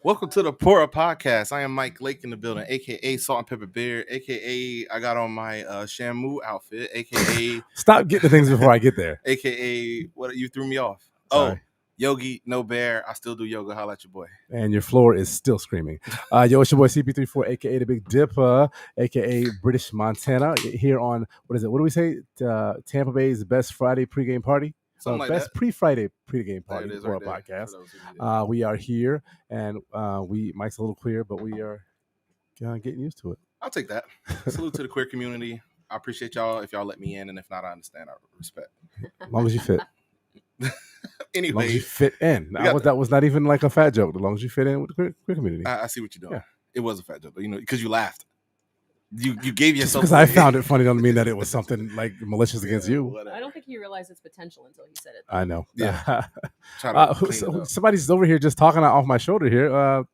Welcome to the Pora Podcast. I am Mike Lake in the building, aka Salt and Pepper Beard, aka I got on my Shamu outfit, aka Stop getting the things before I get there. aka what you threw me off. Sorry. Oh, Yogi, no bear. I still do yoga. Holla at your boy. And your floor is still screaming. Yo, it's your boy CP34, aka the Big Dipper, aka British Montana. Here on what is it? What do we say? Tampa Bay's best Friday pregame party. Something like best that. pre-Friday pregame party There it is for right a there. podcast. We are here, and Mike's a little queer, but we are getting used to it. I'll take that. Salute to the queer community. I appreciate y'all if y'all let me in, and if not, I understand. I respect. As long as you fit. Anyway, as long as you fit in. That was not even like a fat joke. As long as you fit in with the queer community. I see what you're doing. Yeah. It was a fat joke, because you laughed. You gave yourself because I found it funny doesn't mean that it was something like malicious against you. Whatever. I don't think he realized its potential until he said it. I know. Yeah. Somebody's over here just talking off my shoulder here.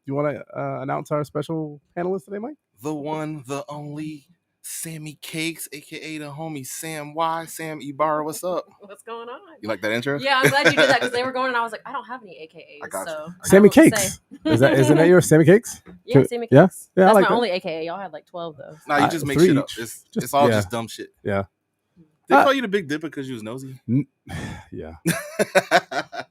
You want to announce our special panelist today, Mike? The one, the only, Sammy Cakes, aka the homie Sam Y, Sam Ibarra. What's up? What's going on? You like that intro? Yeah, I'm glad you did that because they were going and I was like, I don't have any AKAs. I got so you. Sammy Cakes. Isn't that yours? Sammy Cakes? Yeah, Sammy Yeah? Cakes. Yeah, I That's like my that. only AKA. Y'all had like 12 though. Nah, you just make 3 shit up. each. It's all yeah. just dumb shit. Yeah. They call you the Big Dipper because you was nosy? Yeah.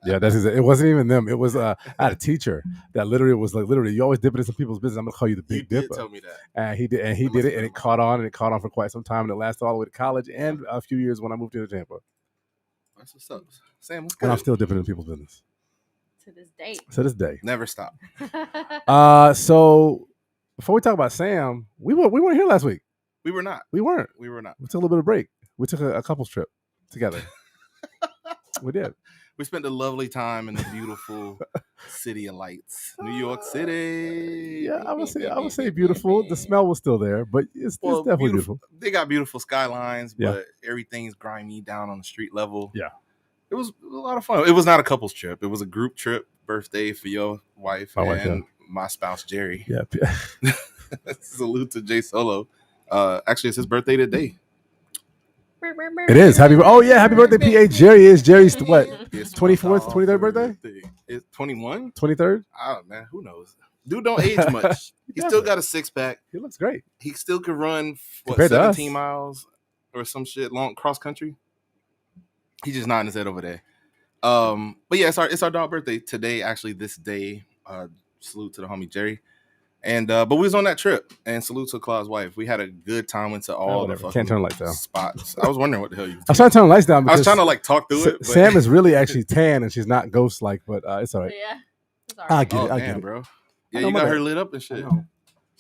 Yeah, that's it. It wasn't even them. It was I had a teacher that literally you always dip into some people's business. I'm gonna call you the Big You Dipper. did tell me that. And he did it, and it caught on for quite some time, and it lasted all the way to college and a few years when I moved to Tampa. That's what's up. Sam, what's good? And I'm still dipping into people's business. To this day. Never stop. So before we talk about Sam, we weren't here last week. We were not. We weren't. We were not. We took a little bit of break. We took a couples trip together. We did. We spent a lovely time in the beautiful city of lights, New York City. Yeah, I would say beautiful. The smell was still there, but it's definitely beautiful. They got beautiful skylines, Yeah. but everything's grimy down on the street level. Yeah. It was a lot of fun. It was not a couples trip. It was a group trip, birthday for your wife and my spouse, Jerry. Yeah. Salute to Jay Solo. Actually, it's his birthday today. It is. Happy birthday, PA. Jerry's what? 24th, 23rd birthday? It's 21? 23rd? Oh, man, who knows? Dude don't age much. He still got a six-pack. He looks great. He still could run, Compared to 17 us. miles or some shit, long cross-country. He's just nodding his head over there. But yeah, it's our dog birthday today, actually, this day. Salute to the homie Jerry. And but we was on that trip, and salute to Claude's wife. We had a good time. Went to all the fucking Can't turn the lights down. spots. I was wondering what the hell you. I was trying to turn the lights down because I was trying to like talk through it. But... Sam is really actually tan, and she's not ghost-like, but it's all right. Yeah. It's all I right. get it. I damn, get it, bro. Yeah, you got her lit up and shit.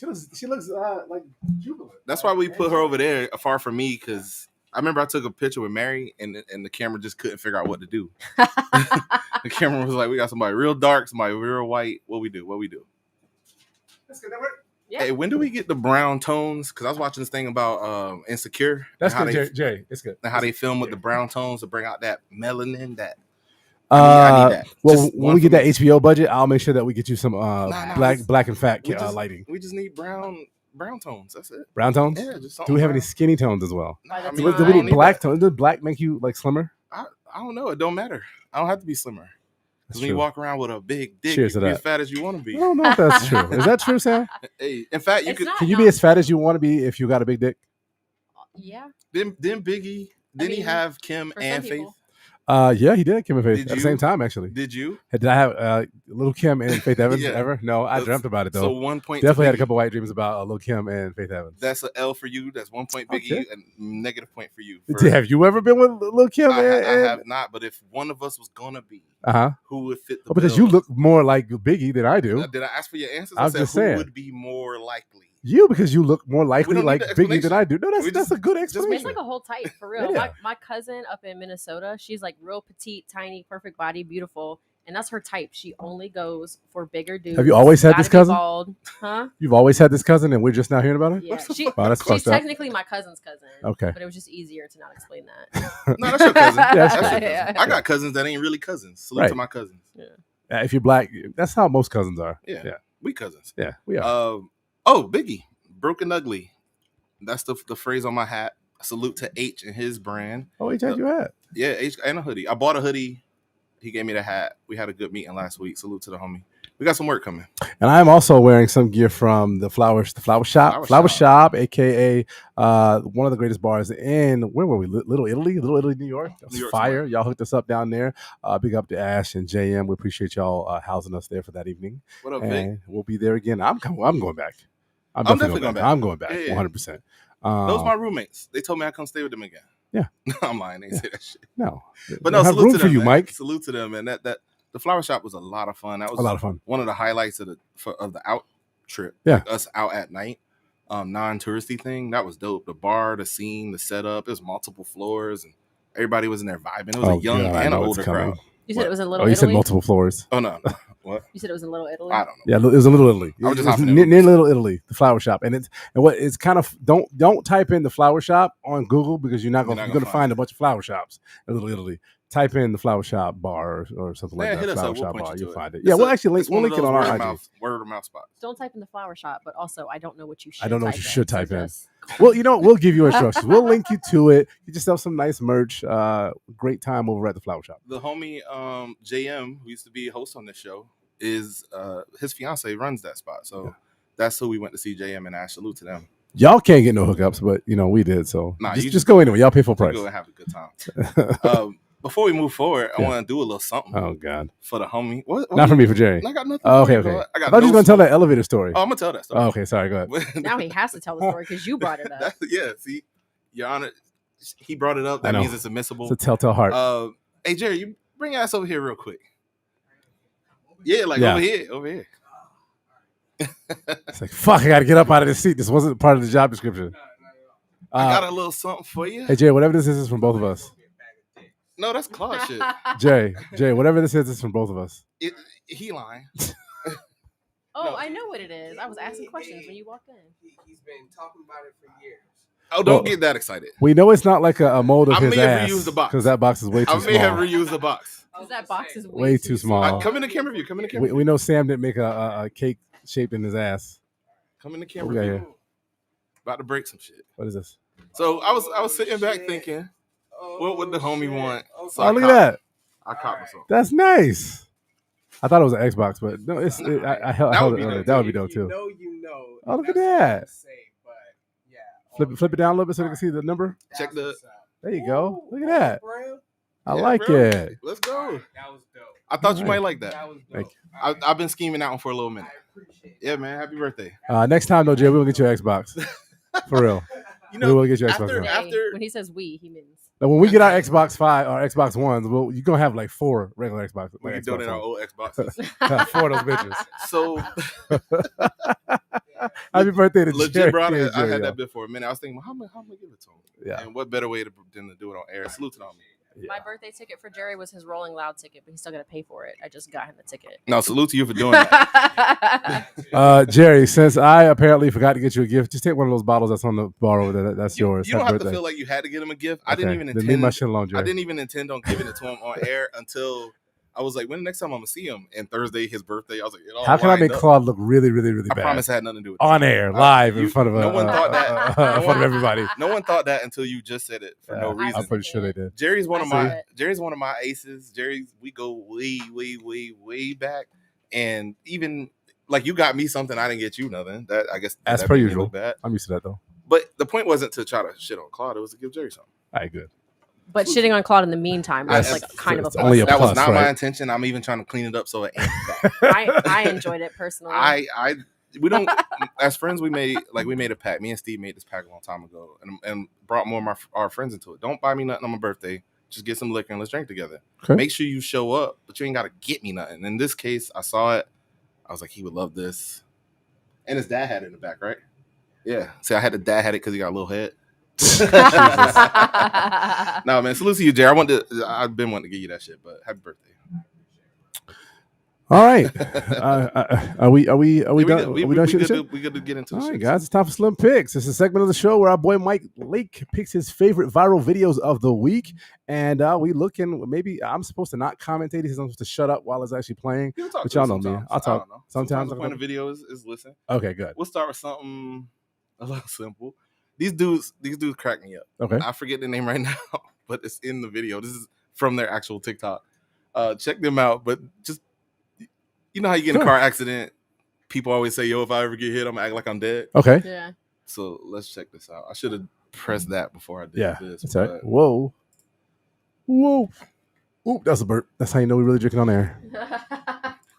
She looks like jubilant. That's why we put her over there, far from me, because I remember I took a picture with Mary, and the camera just couldn't figure out what to do. The camera was like, "We got somebody real dark, somebody real white. What we do? That's good. That worked. Yeah. Hey, when do we get the brown tones? Because I was watching this thing about Insecure. That's and good, Jerry. It's good. And how they film with the brown tones to bring out that melanin. I need that. Well, Just when one we get for that me. HBO budget, I'll make sure that we get you some it's- black and fat lighting. We just need brown tones. That's it. Brown tones? Yeah, just Do we have any brown. skinny tones as well? Nah, By the I Do mean, time- we I don't need black that. tones? Does black make you like slimmer? I don't know. It don't matter. I don't have to be slimmer. That's Because when you true. walk around with a big dick, Cheers you to can be that. as fat as you want to be. I don't know if that's true. Is that true, Sam? Hey, in fact, you It's could. not- Can you be as fat as you want to be if you got a big dick? Yeah. Then Biggie, didn't he mean, have Kim for and some Faith? people. Yeah, he did Kim and Faith Did at the you? same time. Actually, Did you? did I have little Kim and Faith Evans Yeah. ever? No, I dreamt about it though. So 1 point. to Definitely had a Biggie. couple white dreams about little Kim and Faith Evans. That's an L for you. That's 1 point Biggie Okay. and negative point for you. For- Have you ever been with little Kim? I have not. But if one of us was gonna be, who would fit the Oh, because bill? you look more like Biggie than I do. Did I ask for your answers? I I was said just who saying. would be more likely. You, because you look more likely don't need like the Biggie than explanation. I do. No, We that's just- a good just explanation. It's like a whole type for real. Yeah. My cousin up in Minnesota, she's like real petite, tiny, perfect body, beautiful, and that's her type. She only goes for bigger dudes. Have you always had gotta this be cousin? Bald. Huh? You've always had this cousin, and we're just now hearing about it. Yeah. the She, fuck? Wow, that's she's fucked up. technically my cousin's cousin. Okay. But it was just easier to not explain that. No, that's your cousin. Yeah, That's that's your your cousin. cousin. I got cousins that ain't really cousins. Salute Right. to my cousins. If you're black, that's how most cousins are. Yeah. Yeah, We cousins. yeah, we are. Biggie, broken ugly. That's the phrase on my hat. Salute to H and his brand. Oh, he had you hat. Yeah, H and a hoodie. I bought a hoodie. He gave me the hat. We had a good meeting last week. Salute to the homie. We got some work coming. And I am also wearing some gear from the flower shop, aka one of the greatest bars in where were we? Little Italy, New York. That was New York fire. somewhere. Y'all hooked us up down there. Big up to Ash and JM. We appreciate y'all housing us there for that evening. What up, Vic? And we'll be there again. I'm going back. I'm definitely going back. I'm going back. 100%. Those are my roommates. They told me I come stay with them again. Yeah. I'm lying. They say that shit. No. But no, have salute room to for them, you, man. Mike. Salute to them, and that the flower shop was a lot of fun. That was a lot of fun. One of the highlights of the out trip. Yeah. Like us out at night. Non-touristy thing. That was dope. The bar, the scene, the setup. It was multiple floors and everybody was in there vibing. It was a young and an older crowd. You said it was in Little Italy? Italy? You said multiple floors. Oh, no. What? You said it was in Little Italy? I don't know. Yeah, it was in Little Italy. I was just it was hopping near Little Italy, the flower shop. And it's kind of don't type in the flower shop on Google because you're going to find a bunch of flower shops in Little Italy. Type in the flower shop bar or something like that. Hit us flower up. shop We'll bar, you'll find it. We'll link it on our IG. Word of mouth spots. Don't type in the flower shop, but also I don't know what you should. I don't know what you should type in. Just... Well, we'll give you instructions. We'll link you to it. Get yourself some nice merch. Great time over at the flower shop. The homie JM, who used to be a host on this show, is his fiance runs that spot. So that's who we went to see, JM and Ash. Salute to them. Y'all can't get no hookups, but we did. So just go anyway. Y'all pay full price. Go and have a good time. Before we move forward, I want to do a little something. Oh God! For the homie, what not for me, for Jerry. I got nothing. Oh, okay. I thought you was gonna tell that elevator story. Oh, I'm gonna tell that story. Oh, okay, sorry. Go ahead. Now he has to tell the story because you brought it up. See, Your Honor, he brought it up. That means it's admissible. It's a telltale heart. Hey Jerry, you bring your ass over here real quick. Over here. It's like fuck. I gotta get up out of this seat. This wasn't part of the job description. I got a little something for you. Hey Jerry, whatever this is from both of us. No, that's Claude shit. Jay, whatever this is from both of us. He lying. I know what it is. I was asking questions when you walked in. He's been talking about it for years. Oh, don't get that excited. We know it's not like a mold of his ass. I may have reused the box. Because that box is way too small. I may have reused the box. Because that box is way too small. Come in the camera view. We know Sam didn't make a cake shaped in his ass. Come in the camera view. Here? About to break some shit. What is this? So I was sitting back thinking, what would the homie want? So look at that. I caught myself. That's nice. I thought it was an Xbox, but no, I held it earlier. That would be dope too. Oh, look at that. Flip it down a little bit so they can see the number. Check the. There you go. Look at that. I like it. Let's go. That was dope. I thought you might like that. That was dope. Thank you. I've been scheming out for a little minute. Yeah, man. Happy birthday. Next time, though, Jay, we'll get you an Xbox. For real. We will get you an Xbox. After when he says we, he means. Now, when we get our Xbox 5 or Xbox Ones, you're going to have like 4 regular Xboxes. We can donate our old Xboxes. 4 of those bitches. So. Happy birthday to Legit, Jerry. bro. I had that bit for a minute. I was thinking, how am I going to give it to him? Yeah. And what better way than to do it on air? Salute to him. Yeah. My birthday ticket for Jerry was his Rolling Loud ticket, but he's still got to pay for it. I just got him the ticket. No, salute to you for doing that. Jerry, since I apparently forgot to get you a gift, just take one of those bottles that's on the bar over there. That's yours. You don't have to feel like you had to get him a gift. I didn't even intend. Leave my shit alone, Jerry. I didn't even intend on giving it to him on air until I was like, when the next time I'm gonna see him? And Thursday, his birthday. I was like, how can I make Claude look really, really, really bad? I promise it had nothing to do with on air, live, in front of no one thought that. In front of everybody. No one thought that until you just said it for no reason. I'm pretty sure they did. Jerry's one of my aces. We go way, way, way, way back, and even like you got me something, I didn't get you nothing. That I guess as per usual. I'm used to that though. But the point wasn't to try to shit on Claude; it was to give Jerry something. All right, good. But shitting on Claude in the meantime was like kind of a plus. That was not my intention. I'm even trying to clean it up so it ain't back. I enjoyed it personally. We don't as friends we made a pact. Me and Steve made this pact a long time ago and brought more of our friends into it. Don't buy me nothing on my birthday. Just get some liquor and let's drink together. Okay. Make sure you show up, but you ain't gotta get me nothing. In this case, I saw it. I was like, he would love this. And his dad had it in the back, right? Yeah. See, I had the dad had it because he got a little head. No, man, salute to you, Jerry. I've been wanting to give you that shit, but happy birthday. All right, are we done? We done? We good to get into. All right, guys, it's time for Slim Picks. It's a segment of the show where our boy Mike Lake picks his favorite viral videos of the week, and we looking. Maybe I'm supposed to not commentate. He's supposed to shut up while it's actually playing. But y'all know me. I'll talk. Sometimes the point of video is listen. Okay, good. We'll start with something a little simple. These dudes crack me up. Okay. I forget the name right now, but it's in the video. This is from their actual TikTok. Check them out, but just You know how you get in a Sure. car accident? People always say, "Yo, if I ever get hit, I'm gonna act like I'm dead." Okay. Yeah. So let's check this out. I should have pressed that before I did Yeah. this. That's right. Whoa. Whoa. Ooh, that's a burp. That's how you know we're really drinking on air.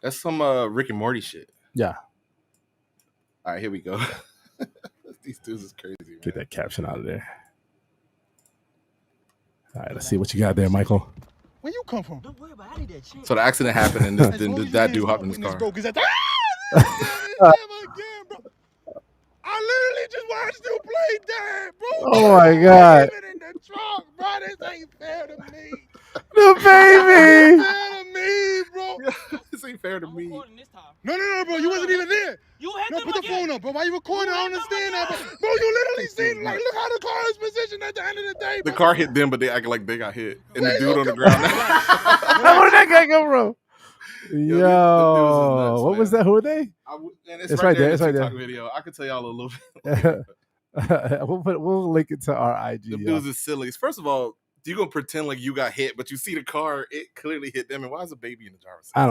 That's some Rick and Morty shit. Yeah. All right, here we go. These dudes is crazy, man. Get that caption out of there. All right, let's see what you got there, Michael. Where you come from? Don't worry about it. I need that shit. So the accident happened, and that dude hopped in his car. Bro, I literally just watched you play dead, bro. Oh my God. Even in the trunk, bro. This ain't fair to me. The baby. Fair to me, bro. This ain't fair to me. No, bro. You wasn't even there. You had No, them put the again. phone up, bro. Why you recording? I You don't had them understand that, bro. again. Bro, you literally seen, like, look how the car is positioned at the end of the day, The bro. car hit them, but they acted like they got hit, and the Wait, dude on the okay. ground. Where did that guy come from? Yo, Yo, nuts, what was man. that? Who are they? And it's, It's right right there. there, it's In right the there. TikTok video. I could tell y'all a little bit. We'll link it to our IG. Them y'all. dudes is silly. First of all, you gonna pretend like you got hit, but you see the car, it clearly hit them. And why is a baby in the driver's seat? I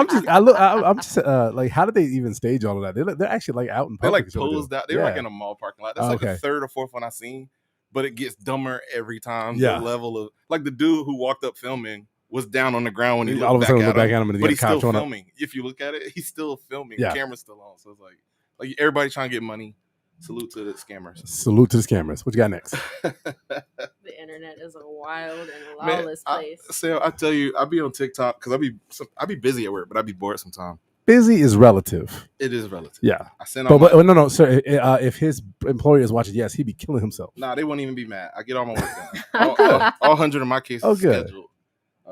don't. I'm just like, how did they even stage all of that? They're actually like out in They're public. like posed out. They're like in a mall parking lot. That's like Okay. the third or fourth one I seen, but it gets dumber every time. Yeah. The level of like the dude who walked up filming was down on the ground when he all of a looked sudden back look at back him, at him and but he's still showing up. filming. If you look at it, he's still filming. Yeah. The camera's still on, so it's like everybody trying to get money. Salute to the scammers. Salute to the cameras. What you got next? The internet is a wild and Man, lawless place. I tell you, I be on TikTok because I be busy at work, but I be bored sometimes. Busy is relative. It is relative. Yeah. I send all But my, no, sir. If his employer is watching, yes, he'd be killing himself. nah, they wouldn't even be mad. I get all my work done. all 100 of my cases Oh, good. scheduled.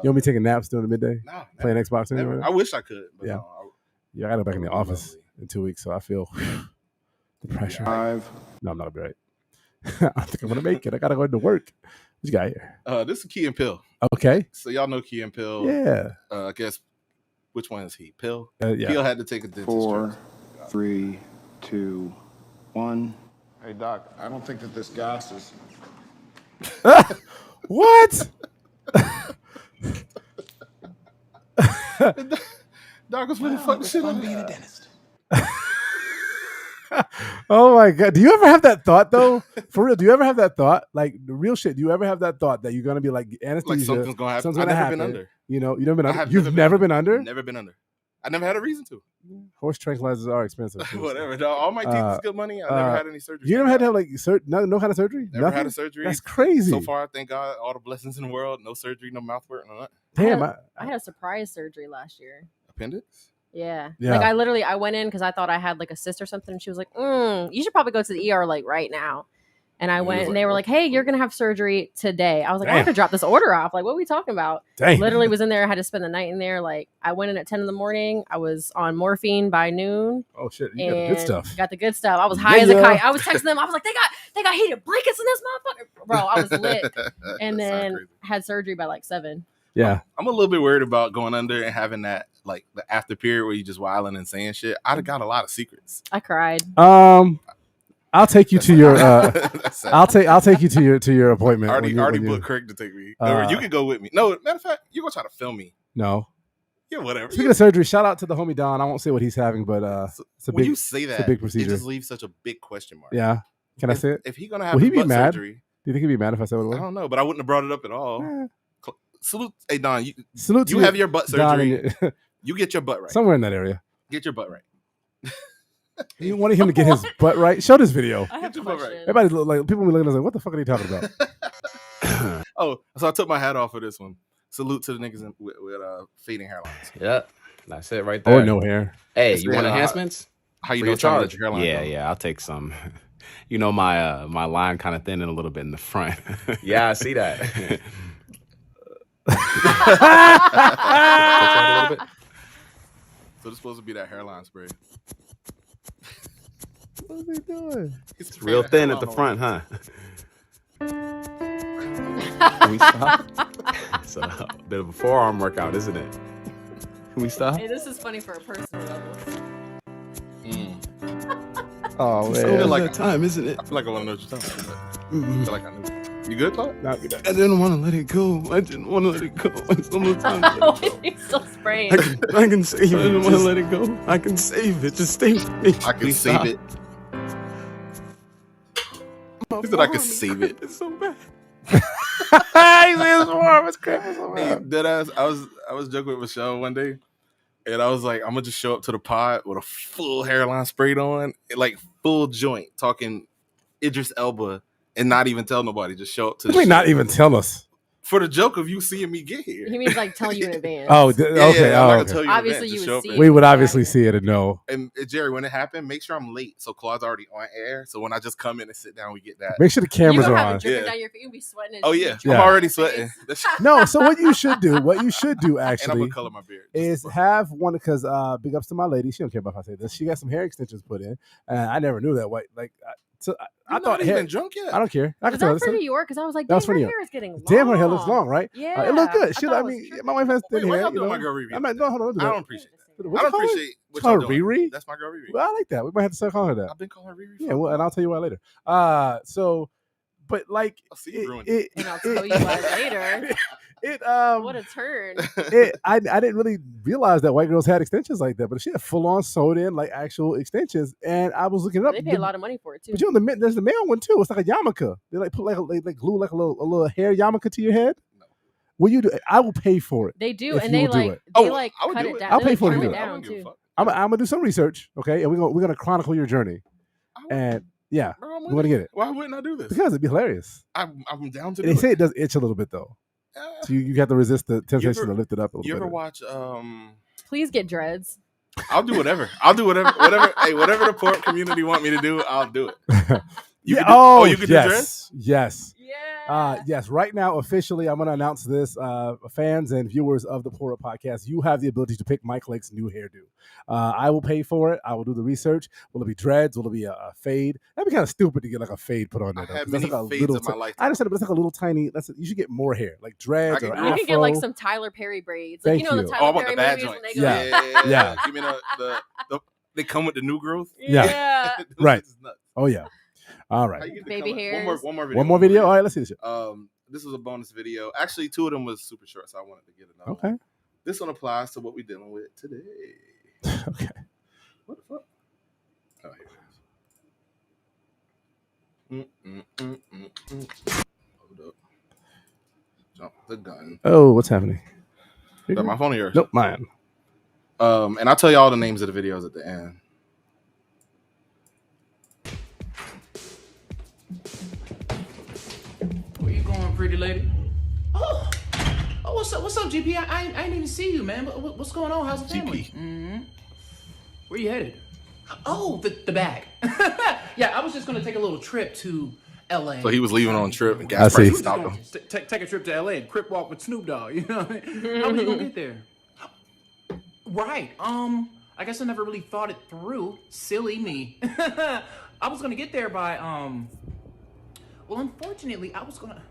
You want me taking naps during the midday? Nah, Playing Xbox? never. Anyway? I wish I could. But Yeah. no, Yeah, I got to go back in the That would be office lovely. in 2 weeks, so I feel the pressure. 5. No, I'm not gonna be right. I think I'm gonna make it. I gotta go into work. What you got here? this is Key and Pill. Okay. So y'all know Key and Pill. Yeah. I guess which one is he? Pill. Yeah. Pill had to take a dentist. 4, 3, 2, 1. Hey, Doc, I don't think that this gas is. What? Doc was really fucking shit on Being a dentist. Oh my god. Do you ever have that thought though? For real, do you ever have that thought? Like the real shit, do you ever have that thought that you're gonna be like anesthesia? Like something's gonna happen. something's I've gonna never happen. been under. You know, you've never been I under. have You've never been under? Never been under. I never had a reason to. Horse tranquilizers are expensive. Whatever. No, all my teeth is good money. I never had any surgery. You never had to have like no kind of surgery? Never Nothing? had a surgery. That's crazy. So far, thank God, all the blessings in the world. No surgery, no mouth work, no nothing. Damn. I had a surprise surgery last year. Appendix? Yeah. Yeah. Like I went in because I thought I had like a cyst or something. And she was like, you should probably go to the ER like right now. And I And he went was and like, they were "What like, the hey, fuck?" you're going to have surgery today. I was like, I have Damn. to drop this order off. Like, what are we talking about? Dang. Literally was in there. I had to spend the night in there. Like I went in at 10 in the morning. I was on morphine by noon. Oh shit, you got the good and stuff. Got the good stuff. I was high as a Yeah. kite. I was texting them. I was like, they got heated blankets in this motherfucker. Bro, I was lit. And That sounds then crazy. had surgery by like 7. Yeah. I'm a little bit worried about going under and having that, like, the after period where you just wilding and saying shit. I'd have got a lot of secrets. I cried. I'll take you to your That's sad. I'll take you to your appointment. I already when you- booked Craig to take me. Or you can go with me. No, matter of fact, you're going to try to film me. No. Yeah, whatever. Speaking of surgery, shout out to the homie Don. I won't say what he's having, but it's a when big. you say that, a big it procedure. just leaves such a big question mark. Yeah. Can I say it? If he's going to have Will he his be butt mad? surgery, Do you think he'd be mad if I said what it I was? don't know, but I wouldn't have brought it up at all. Eh. Salute. Hey, Don, Salute to you have your butt Don and surgery. your- You get your butt right. somewhere in that area. Get your butt right. You wanted him to get his butt right. Show this video. I have your a butt right. question. Everybody look like people be looking at us like, what the fuck are they talking about? Oh, so I took my hat off for this one. Salute to the niggas with fading hairlines. Yeah, that's it right there. Or no hair. Hey, That's you want it. enhancements? How you Free know of trying to charge? let your hairline Yeah, go? yeah, I'll take some. You know my my line kind of thinning a little bit in the front. Yeah, I see that. Touch that a little bit. So this supposed to be that hairline spray. What is he doing? It's real thin at the front, huh? Can we stop? It's a bit of a forearm workout, isn't it? Can we stop? Hey, this is funny for a personal level. Oh It's man. over like- that time, isn't it? I feel like I want to know what you're talking about. I feel like I knew. You good, Todd? Not good. I didn't want to let it go. I didn't want to let it go. It's almost time to let Oh, it go. he's still spraying. I can save it. I didn't want to let it go. I can save it. Just stay with me. I can Please save stop. it. He said I could save it. It's so bad. He said it's warm. It's crazy. Hey, deadass, I was joking with Michelle one day, and I was like, I'm gonna just show up to the pod with a full hairline sprayed on, like full joint, talking Idris Elba, and not even tell nobody. Just show up to the Wait, shit. not even tell us. For the joke of you seeing me get here. He means like tell you in advance. Oh, Yeah, okay. yeah, I'm not oh, gonna okay. tell you. Obviously, in advance. you Just would show up see and- it. We would obviously see it and know. And Jerry, when it happened, make sure I'm late so Claude's already on air. So when I just come in and sit down, we get that. Make sure the You cameras gonna are have on. it dripping Yeah. down your feet. You be sweating. Oh yeah, Yeah. I'm already sweating. No, so what you should do and I'm actually gonna color my beard. is have one, because big ups to my lady. She don't care about if I say this. She got some hair extensions put in, and I never knew that. White, like, I You're thought not hair. even drunk yet. I don't care. I can Is tell that for her. New York? Because I was like, That was damn, for her New York. hair is getting long. Damn, her hair looks long, right? Yeah. It looked good. She, thought I it was mean, tripping. my wife has thin Wait, why hair. y'all You doing know? my girl Riri? I'm not. No, hold on. Don't do I that. don't appreciate it. What I you don't call her? appreciate what Call y'all her doing. Riri? That's my girl Riri. Well, I like that. We might have to start calling her that. I've been calling her Riri. Yeah, well, and I'll tell you why later. So, but like, I'll see you ruined it. And I'll tell you why later. What a turn. I didn't really realize that white girls had extensions like that, but she had full on sewed in like actual extensions, and I was looking it up. They pay a lot of money for it too. But you know, there's the male one too. It's like a yarmulke. They like put like glue like a little hair yarmulke to your head. No. Will you do? I will pay for it. They do, if and you they will do like it. they Oh, like I would cut do it it. down. I'll They pay like for it trim to it do it. I down wouldn't give a too. fuck. I'm gonna do some research, okay, and we're gonna chronicle your journey, I wouldn't. and yeah, Bro, I'm we're with gonna it. get it Why wouldn't I do this? because it'd be hilarious. I'm down to do They say it. it does itch a little bit though, Uh, so you have to resist the temptation ever- to lift it up a little You ever bit. watch? Please get dreads. I'll do whatever. I'll do whatever. Hey, whatever the poor community want me to do, I'll do it. You Yeah. can do, Oh, you can do dreads? yes. Yeah. Yes, right now, officially, I'm going to announce this. Fans and viewers of the Pour Up Podcast, you have the ability to pick Mike Lake's new hairdo. I will pay for it. I will do the research. Will it be dreads? Will it be a fade? That'd be kind of stupid to get like a fade put on there. I though, had 'cause that's many like a fades little in my ti- lifetime. I understand, but it's like a little tiny. You should get more hair, like dreads I or can afro. You can get like some Tyler Perry braids. Like Thank you know you. the Oh, I Tyler want Perry the bad movies when joints. they go. Yeah. Yeah. Give me the they come with the new growth. Yeah. Those Right. shits is nuts. Oh yeah. All How right. you get the Baby color? hairs. One more video. One more video. All right, let's see this shit. This was a bonus video. Actually, two of them was super short, so I wanted to get another Okay. one. This one applies to what we're dealing with today. Okay. What the fuck? Oh, here it is. Hold up. Jump the gun. Oh, what's happening? Is that my phone or yours? Nope, mine. And I'll tell you all the names of the videos at the end. Where you going, pretty lady? Oh, what's up, GP? I didn't even see you, man. What's going on? How's the family? GP. Where you headed? Oh, the bag. Yeah, I was just gonna take a little trip to LA. So he was leaving on a trip and I gas see. prices Just stopped gonna him. take a trip to LA and crip walk with Snoop Dogg. You know what I mean? How was you gonna get there? Right. I guess I never really thought it through. Silly me. I was gonna get there by well, unfortunately, I was gonna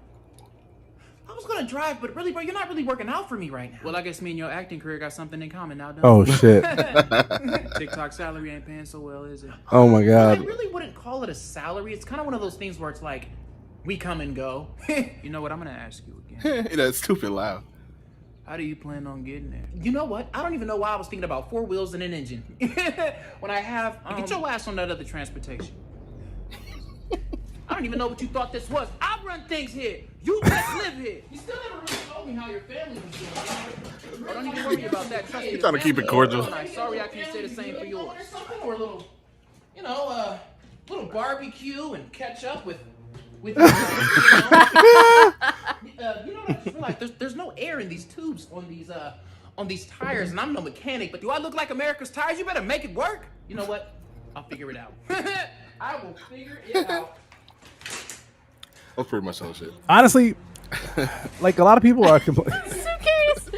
drive, but really, bro, you're not really working out for me right now. Well, I guess me and your acting career got something in common now, don't Oh shit. TikTok salary ain't paying so well, is it? Oh my I god. really wouldn't call it a salary. It's kind of one of those things where it's like, we come and go. You know what? I'm gonna ask you again. That stupid laugh. How do you plan on getting there? You know what? I don't even know why I was thinking about 4 wheels and an engine. When I have, get your ass on that other transportation. I don't even know what you thought this was. I run things here. You just live here. You still never really told me how your family was doing. But don't even worry about that. Trust me. You're trying to keep it cordial. Sorry, I can't say the same for yours. Or a little, little barbecue and catch up with you know what I just realized? There's no air in these tubes on these tires, and I'm no mechanic, but do I look like America's tires? You better make it work. You know what? I'll figure it out. I will figure it out. That's pretty much all shit. Honestly, like a lot of people are complaining. Suitcase.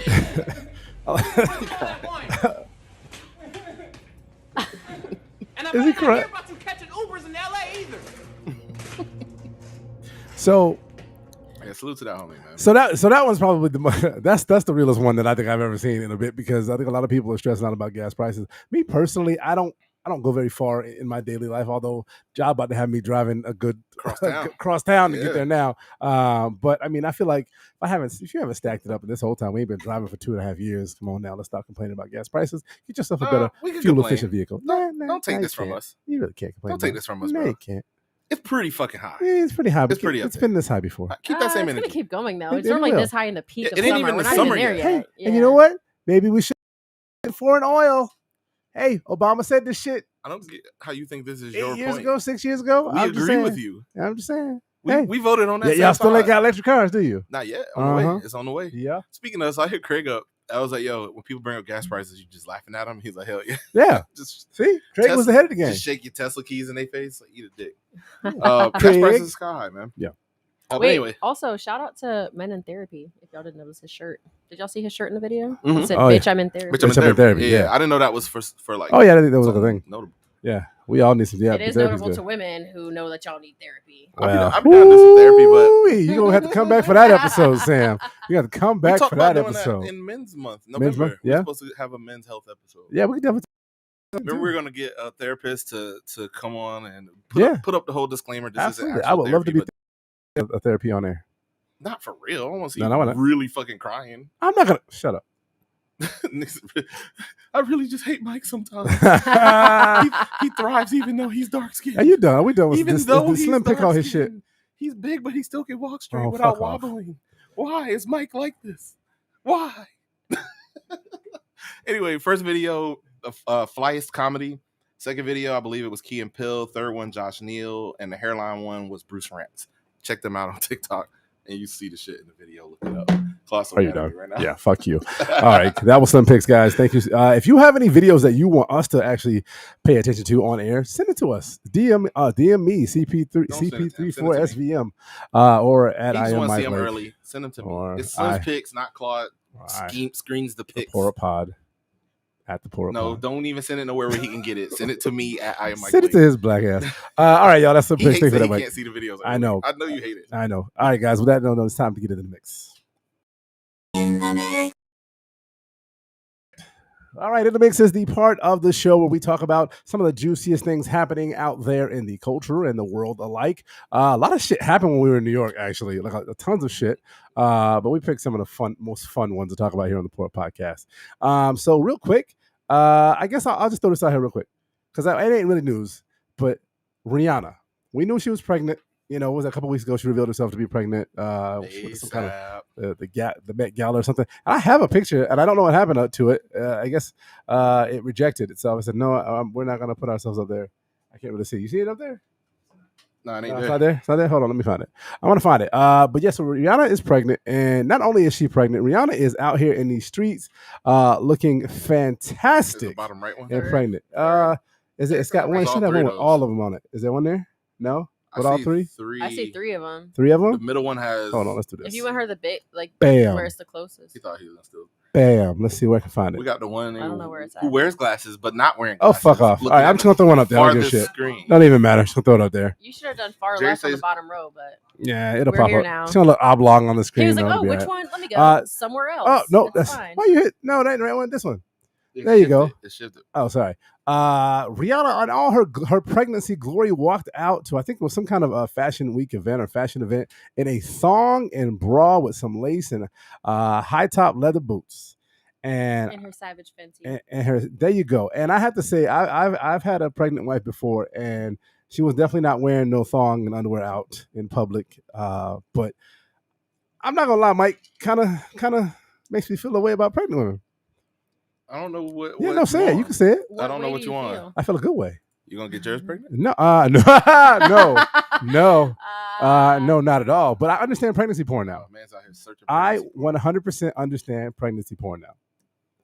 And I Is he might not correct? hear about you catching Ubers in LA either. So Yeah, salute to that homie, man. So that one's probably that's the realest one that I think I've ever seen in a bit, because I think a lot of people are stressing out about gas prices. Me personally, I don't I don't go very far in my daily life, although job about to have me driving a good Cross town to Yeah. get there now. But I mean, I feel like if you haven't stacked it up in this whole time, we ain't been driving for 2.5 years. Come on now, let's stop complaining about gas prices. Get yourself a better we can fuel complain. efficient vehicle. Don't take this from can't. us. You really can't complain. Don't take this from us, no, bro. you can't. It's pretty fucking high. Yeah, it's pretty high. It's pretty up It's there. been this high before. Keep that same It's energy. gonna keep going though. It's It normally will. this high in the peak of it ain't summer. even We're the not summer even there yet. yet. And you know what? Maybe we should foreign oil. Hey, Obama said this shit I don't get how you think this is 8 your years point. ago, 6 years ago. We I'm just agree with saying. you. I'm just saying. We voted on that. Yeah, same y'all still ain't side. got electric cars, do you? Not yet. On the way. It's on the way. Yeah. Speaking of, so I hit Craig up. I was like, yo, when people bring up gas prices, you just laughing at them. He's like, hell yeah. Yeah. Just See, Craig was ahead of the game. Just shake your Tesla keys in their face, like, eat a dick. Gas Craig. prices sky high, man. Yeah. But Wait, anyway, also shout out to Men in Therapy. If y'all didn't notice his shirt, did y'all see his shirt in the video? Mhm. It said, Oh, "Bitch, yeah. I'm in therapy." bitch, I'm in therapy. Yeah, I didn't know that was for like. Oh yeah, I think that was a something thing. Notable. Yeah, we all need some. Yeah, It is therapy's notable good. to women who know that y'all need therapy. Well, I've been down to some therapy, but you're gonna have to come back for that episode, Sam. You got to come we back talked for about that doing episode. that in Men's Month, Men's November. Month, yeah. We're supposed to have a men's health episode. Yeah, we can definitely. Remember, we're gonna get a therapist to come on and put up the whole disclaimer. This Absolutely, isn't I would love to be but a therapy on there. not for real. I want to see No, you why not? really fucking crying. I'm not gonna shut up. I really just hate Mike sometimes. he thrives even though he's dark skinned. Are you done? We done with Even this? though This he's Slim pick all his shit. dark-skinned, he's big, but he still can walk straight Oh, without fuck off. wobbling. Why is Mike like this? Why? Anyway, first video, Flyest comedy. Second video, I believe it was Key and Pill. Third one, Josh Neal, and the hairline one was Bruce Rants. Check them out on TikTok, and you see the shit in the video. Look it up. Are you done? Right now. Yeah, fuck you. All right, that was Slim Picks, guys. Thank you. If you have any videos that you want us to actually pay attention to on air, send it to us. DM me CP34SVM or at You I just am want to Mike see them Lake. early. Send them to Or me. It's Slim's Picks, not Claude. Screens the The picks. Pour Up Pod at the Pour Up No, Pod. don't even send it nowhere where he can get it. Send it to me at I am Mike Send it Lake. to his black ass. All right, y'all. That's Slim He Picks. hates Thanks for that that, he Mike. can't see the videos. I know. I know you hate it. I know. All right, guys. With that, no, it's time to get into the mix. All right, in the mix is the part of the show where we talk about some of the juiciest things happening out there in the culture and the world alike. A lot of shit happened when we were in New York, actually, like tons of shit. But we picked some of the most fun ones to talk about here on the Port Podcast. So real quick, I guess I'll just throw this out here real quick because it ain't really news. But Rihanna, we knew she was pregnant. You know, it was a couple weeks ago she revealed herself to be pregnant. With some kind of the Met Gala or something. And I have a picture, and I don't know what happened to it. I guess it rejected itself. I said, no, we're not going to put ourselves up there. I can't really see. You see it up there? No, it ain't It's there. not there. It's not there. Hold on, let me find it. I want to find it. But yes, so Rihanna is pregnant, and not only is she pregnant, Rihanna is out here in these streets, looking Is fantastic the bottom right one? and pregnant. Is it? It's got one. There's It all should have three one of with those. all of them on it. Is there one there? No. With all three? I see 3 of them. 3 of The them. middle one has. Hold on, let's do this. If you want her the big, like, Bam. where it's the closest. He thought he was still. Bam. Let's see where I can find it. We got the one I don't know where it's who at. wears glasses but not wearing Oh, glasses. fuck off. All looking right, at I'm just going to throw one up there. I don't give a farthest shit. screen. Don't even matter. Just going to throw it up there. You should have done far Jerry left on the says- bottom row, but Yeah, it'll We're pop here up. now. It's going to look oblong on the screen. he was like, It'll "Oh, be which all right. one? Let me go Oh, somewhere else." no. That's That's fine. why you hit. No, that ain't the right one. This one. It There you go. shifted. It shifted. Oh, sorry. Rihanna, on all her pregnancy glory, walked out to, I think it was some kind of a fashion week event or fashion event in a thong and bra with some lace and high top leather boots. In her Savage Fenty. And her, there you go. And I have to say, I've had a pregnant wife before, and she was definitely not wearing no thong and underwear out in public. But I'm not gonna lie, Mike, kind of makes me feel a way about pregnant women. I don't know what. Yeah, what no, say it. want. You can say it. I don't know way what do you want. feel? I feel a good way. You gonna get yours pregnant? No, no, no, not at all. But I understand pregnancy porn now. Oh, man's out here searching. I pregnancy 100% understand pregnancy porn now.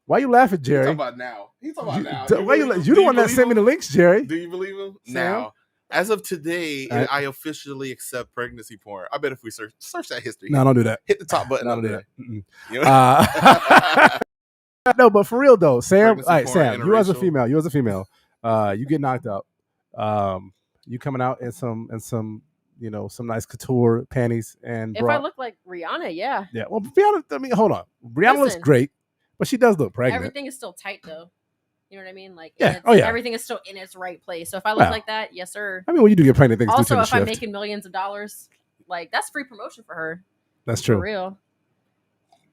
Why you laughing, porn. Jerry? He's talking about now. He's talking about now. Why you? believe him? You Do the one that believe sent me the him? links, Jerry. Do you believe him? Sam? Now, as of today, All right. I officially accept pregnancy porn. I bet if we search that history, No, don't do that. hit the top button. No, on don't do there. that. Mm-mm. You know? No, but for real though, Sam. Pregnancy All right, porn, Sam. You as a interracial. female, you get knocked up. You coming out in some some nice couture panties and If bra. I look like Rihanna, yeah. Yeah, well, Rihanna. I mean, hold on. Rihanna looks Listen. great, but she does look pregnant. Everything is still tight though. You know what I mean? Like, Yeah. it's, Oh, yeah. everything is still in its right place. So if I look Wow. like that, yes, sir. I mean, when you do get pregnant, things do Also, tend if to I'm shift. making millions of dollars, like, that's free promotion for her. That's For true. real.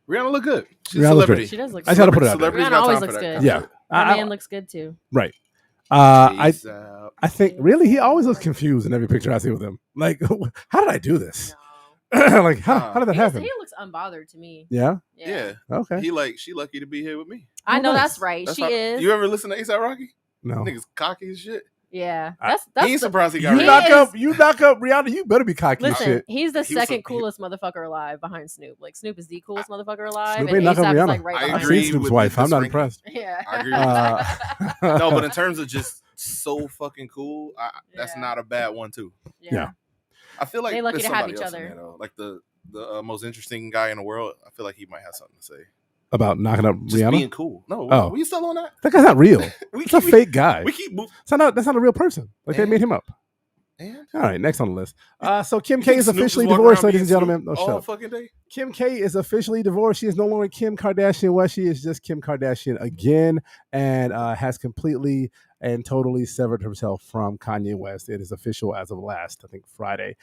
Rihanna look good. She's Rihanna a look celebrity. great. She does look I just gotta put it out there. Celebrities Rihanna got always time for looks that good. kind of Yeah. shit. Her man looks good too. Right. Peace out. I think really he always looks confused in every picture I see with him. Like, how did I do this? Like, how did that happen? He looks unbothered to me. Yeah. Yeah. Okay. She lucky to be here with me. I know nice. that's right. That's She how- is. You ever listen to ASAP Rocky? No. Niggas cocky as shit. Yeah. I- That's He ain't surprised he got You rid knock of is- up Rihanna. You better be cocky as Listen, shit. he's the He was second so- coolest motherfucker alive behind Snoop. Like, Snoop is the coolest motherfucker alive, Snoop and ain't knock up ASAP is Rihanna. like right I behind I've agree seen him. Snoop's with wife. this I'm not ranking. impressed. Yeah. I agree with Uh, No, but in terms of just so fucking cool, that's Yeah. not a bad one too. Yeah. I feel like They lucky there's to have somebody each else in other. there, though. Like the most interesting guy in the world. I feel like he might have something to say. about knocking up Just Rihanna. being cool. No, Oh. we still on that? That guy's not real. We It's a fake guy. We keep moving. That's not a real person. Like they And- made him up. And All right, next on the list. So Kim you K think is Snoop officially walking divorced, around ladies and being gentlemen. Snoop Oh, shut all up. fucking day. Kim K is officially divorced. She is no longer Kim Kardashian West. She is just Kim Kardashian again, and has completely and totally severed herself from Kanye West. It is official as of last, I think, Friday.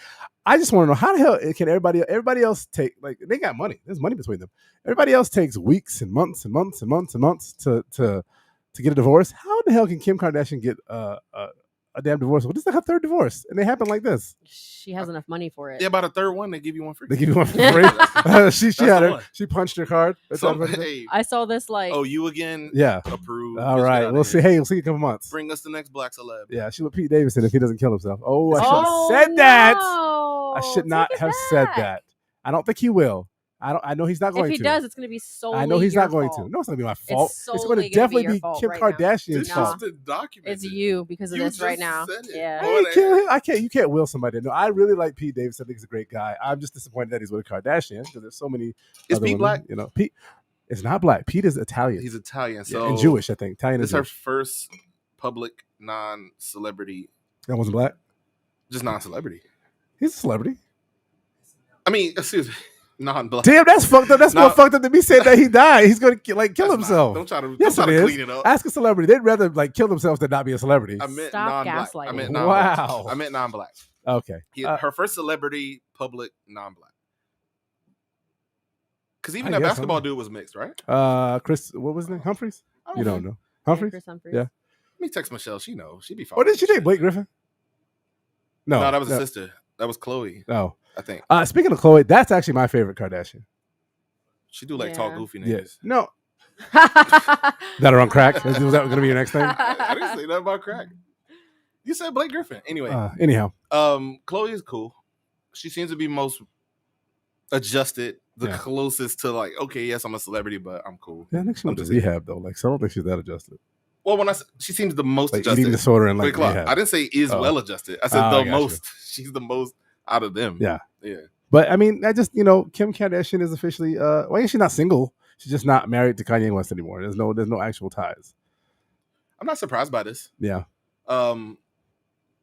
I just want to know how the hell can everybody else take, like, they got money. There's money between them. Everybody else takes weeks and months and months and months and months to get a divorce. How the hell can Kim Kardashian get a damn divorce? Well, this is like her third divorce, and they happen like this. She has enough money for it. Yeah, about a third one, they give you one free. They give you one for free. she That's had the her. one. She punched her card. That's So, everybody does. hey, I saw this like oh, you again? Yeah. Approved. All Bitch, get right. outta We'll here. see. Hey, we'll see you in a couple months. Bring us the next black celeb. Yeah, she with Pete Davidson if he doesn't kill himself. Oh, I should Oh, have said that. no. I should not Take it have said back. that. I don't think he will. I know he's not going If he to. does, it's going to be solely I know he's your not going fault. to. No, it's not gonna be my fault. It's going solely to gonna be definitely your be fault Kim right now. Kardashian's Nah. fault. Just document It's you because of You this right just now. said it. Yeah. I ain't kill him. I can't. You can't will somebody. No, I really like Pete Davidson. I think he's a great guy. I'm just disappointed that he's with a Kardashian because there's so many. Is other Pete women, black? You know, Pete is not black. Pete is Italian. He's Italian, Yeah, so and Jewish, I think. Italian This and is her Jewish. first public non-celebrity, That wasn't black. just non-celebrity. He's a celebrity. I mean, excuse me, non-black. Damn, that's fucked up. That's No. more fucked up than me saying that he died. He's gonna kill That's not- himself. Don't try to, Yes, don't it try to is. clean it up. Ask a celebrity. They'd rather like kill themselves than not be a celebrity. I meant Stop non-black. I gaslighting. meant non-black. Wow. I meant non-black. Okay. Her first celebrity, public, non-black. Because even I that guess, basketball huh? dude was mixed, right? Chris, what was his name? Humphreys? I You know. don't know. Humphreys? Chris Humphries. Yeah. Let me text Michelle. She knows. She be fine. Or did she date Blake Griffin? No. No, that was a sister. That was Chloe, No. I think. Speaking of Chloe, that's actually my favorite Kardashian. She do like tall, Yeah. goofy Yeah. niggas. No. That are on crack. Was that going to be your next thing? I didn't say that about crack. You said Blake Griffin. Anyway, Anyhow. Chloe is cool. She seems to be most adjusted, the Yeah. closest to like, okay, yes, I'm a celebrity, but I'm cool. Yeah, I think she went to just- rehab though. Like, so I don't think she's that adjusted. Well, when she seems the most Like adjusted. eating disorder and like Wait, Clark, rehab. I didn't say is Oh. well adjusted. I said Oh, I the got you. most. She's the most out of them. Yeah. Yeah. But I mean, I just Kim Kardashian is officially well, I guess she's not single. She's just not married to Kanye West anymore. There's no actual ties. I'm not surprised by this. Yeah.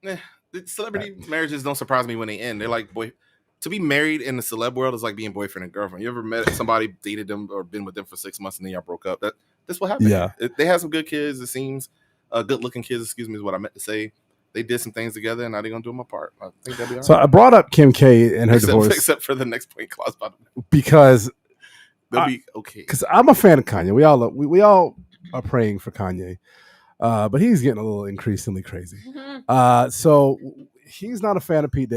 The celebrity marriages don't surprise me when they end. They're like, to be married in the celeb world is like being boyfriend and girlfriend. You ever met somebody, dated them, or been with them for 6 months and then y'all broke up? That's what happened. Yeah. They had some good kids, it seems. Good looking kids, excuse me, is what I meant to say. They did some things together and now they're going to do them apart. I think that'd be all right. So I brought up Kim K and her divorce Except for the next point clause, by the way. because They'll be okay. I'm a fan of Kanye. We all are praying for Kanye, but he's getting a little increasingly crazy. So he's not a fan of Pete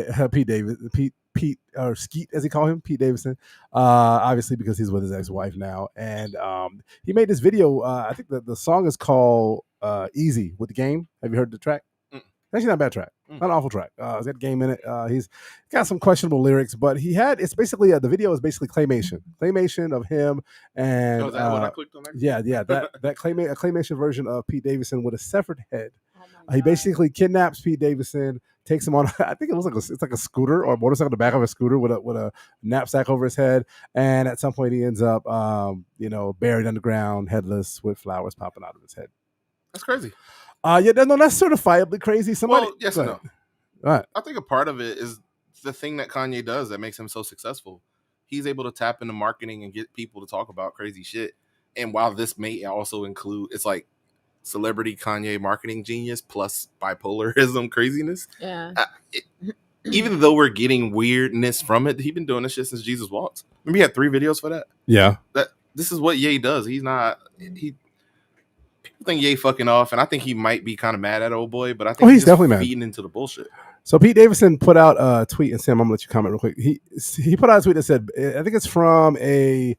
or Skeet, as he call him, Pete Davidson. Obviously because he's with his ex-wife now, and he made this video. I think the song is called "Easy" with the Game. Have you heard the track? Actually, not a bad track. Not an awful track. It's got Game in it. He's got some questionable lyrics, but it's basically the video is basically claymation of him and Oh, is that what I clicked on? yeah, that claymation version of Pete Davidson with a severed head. Oh He basically kidnaps Pete Davidson, takes him on. I think it was it's like a scooter or a motorcycle, the back of a scooter with a knapsack over his head, and at some point he ends up, buried underground, headless, with flowers popping out of his head. That's crazy. That's certifiably crazy. Somebody, Well, yes go and ahead. no. All right. I think a part of it is the thing that Kanye does that makes him so successful. He's able to tap into marketing and get people to talk about crazy shit. And while this may also include, it's like celebrity Kanye marketing genius plus bipolarism craziness. Yeah. Even though we're getting weirdness from it, he's been doing this shit since Jesus Walks. Remember, he had 3 videos for that. Yeah. This is what Ye does. He's not. People think Ye fucking off, and I think he might be kind of mad at old boy. But I think he's definitely mad. feeding into the bullshit. So Pete Davidson put out a tweet, and Sam, I'm gonna let you comment real quick. He put out a tweet that said, I think it's from a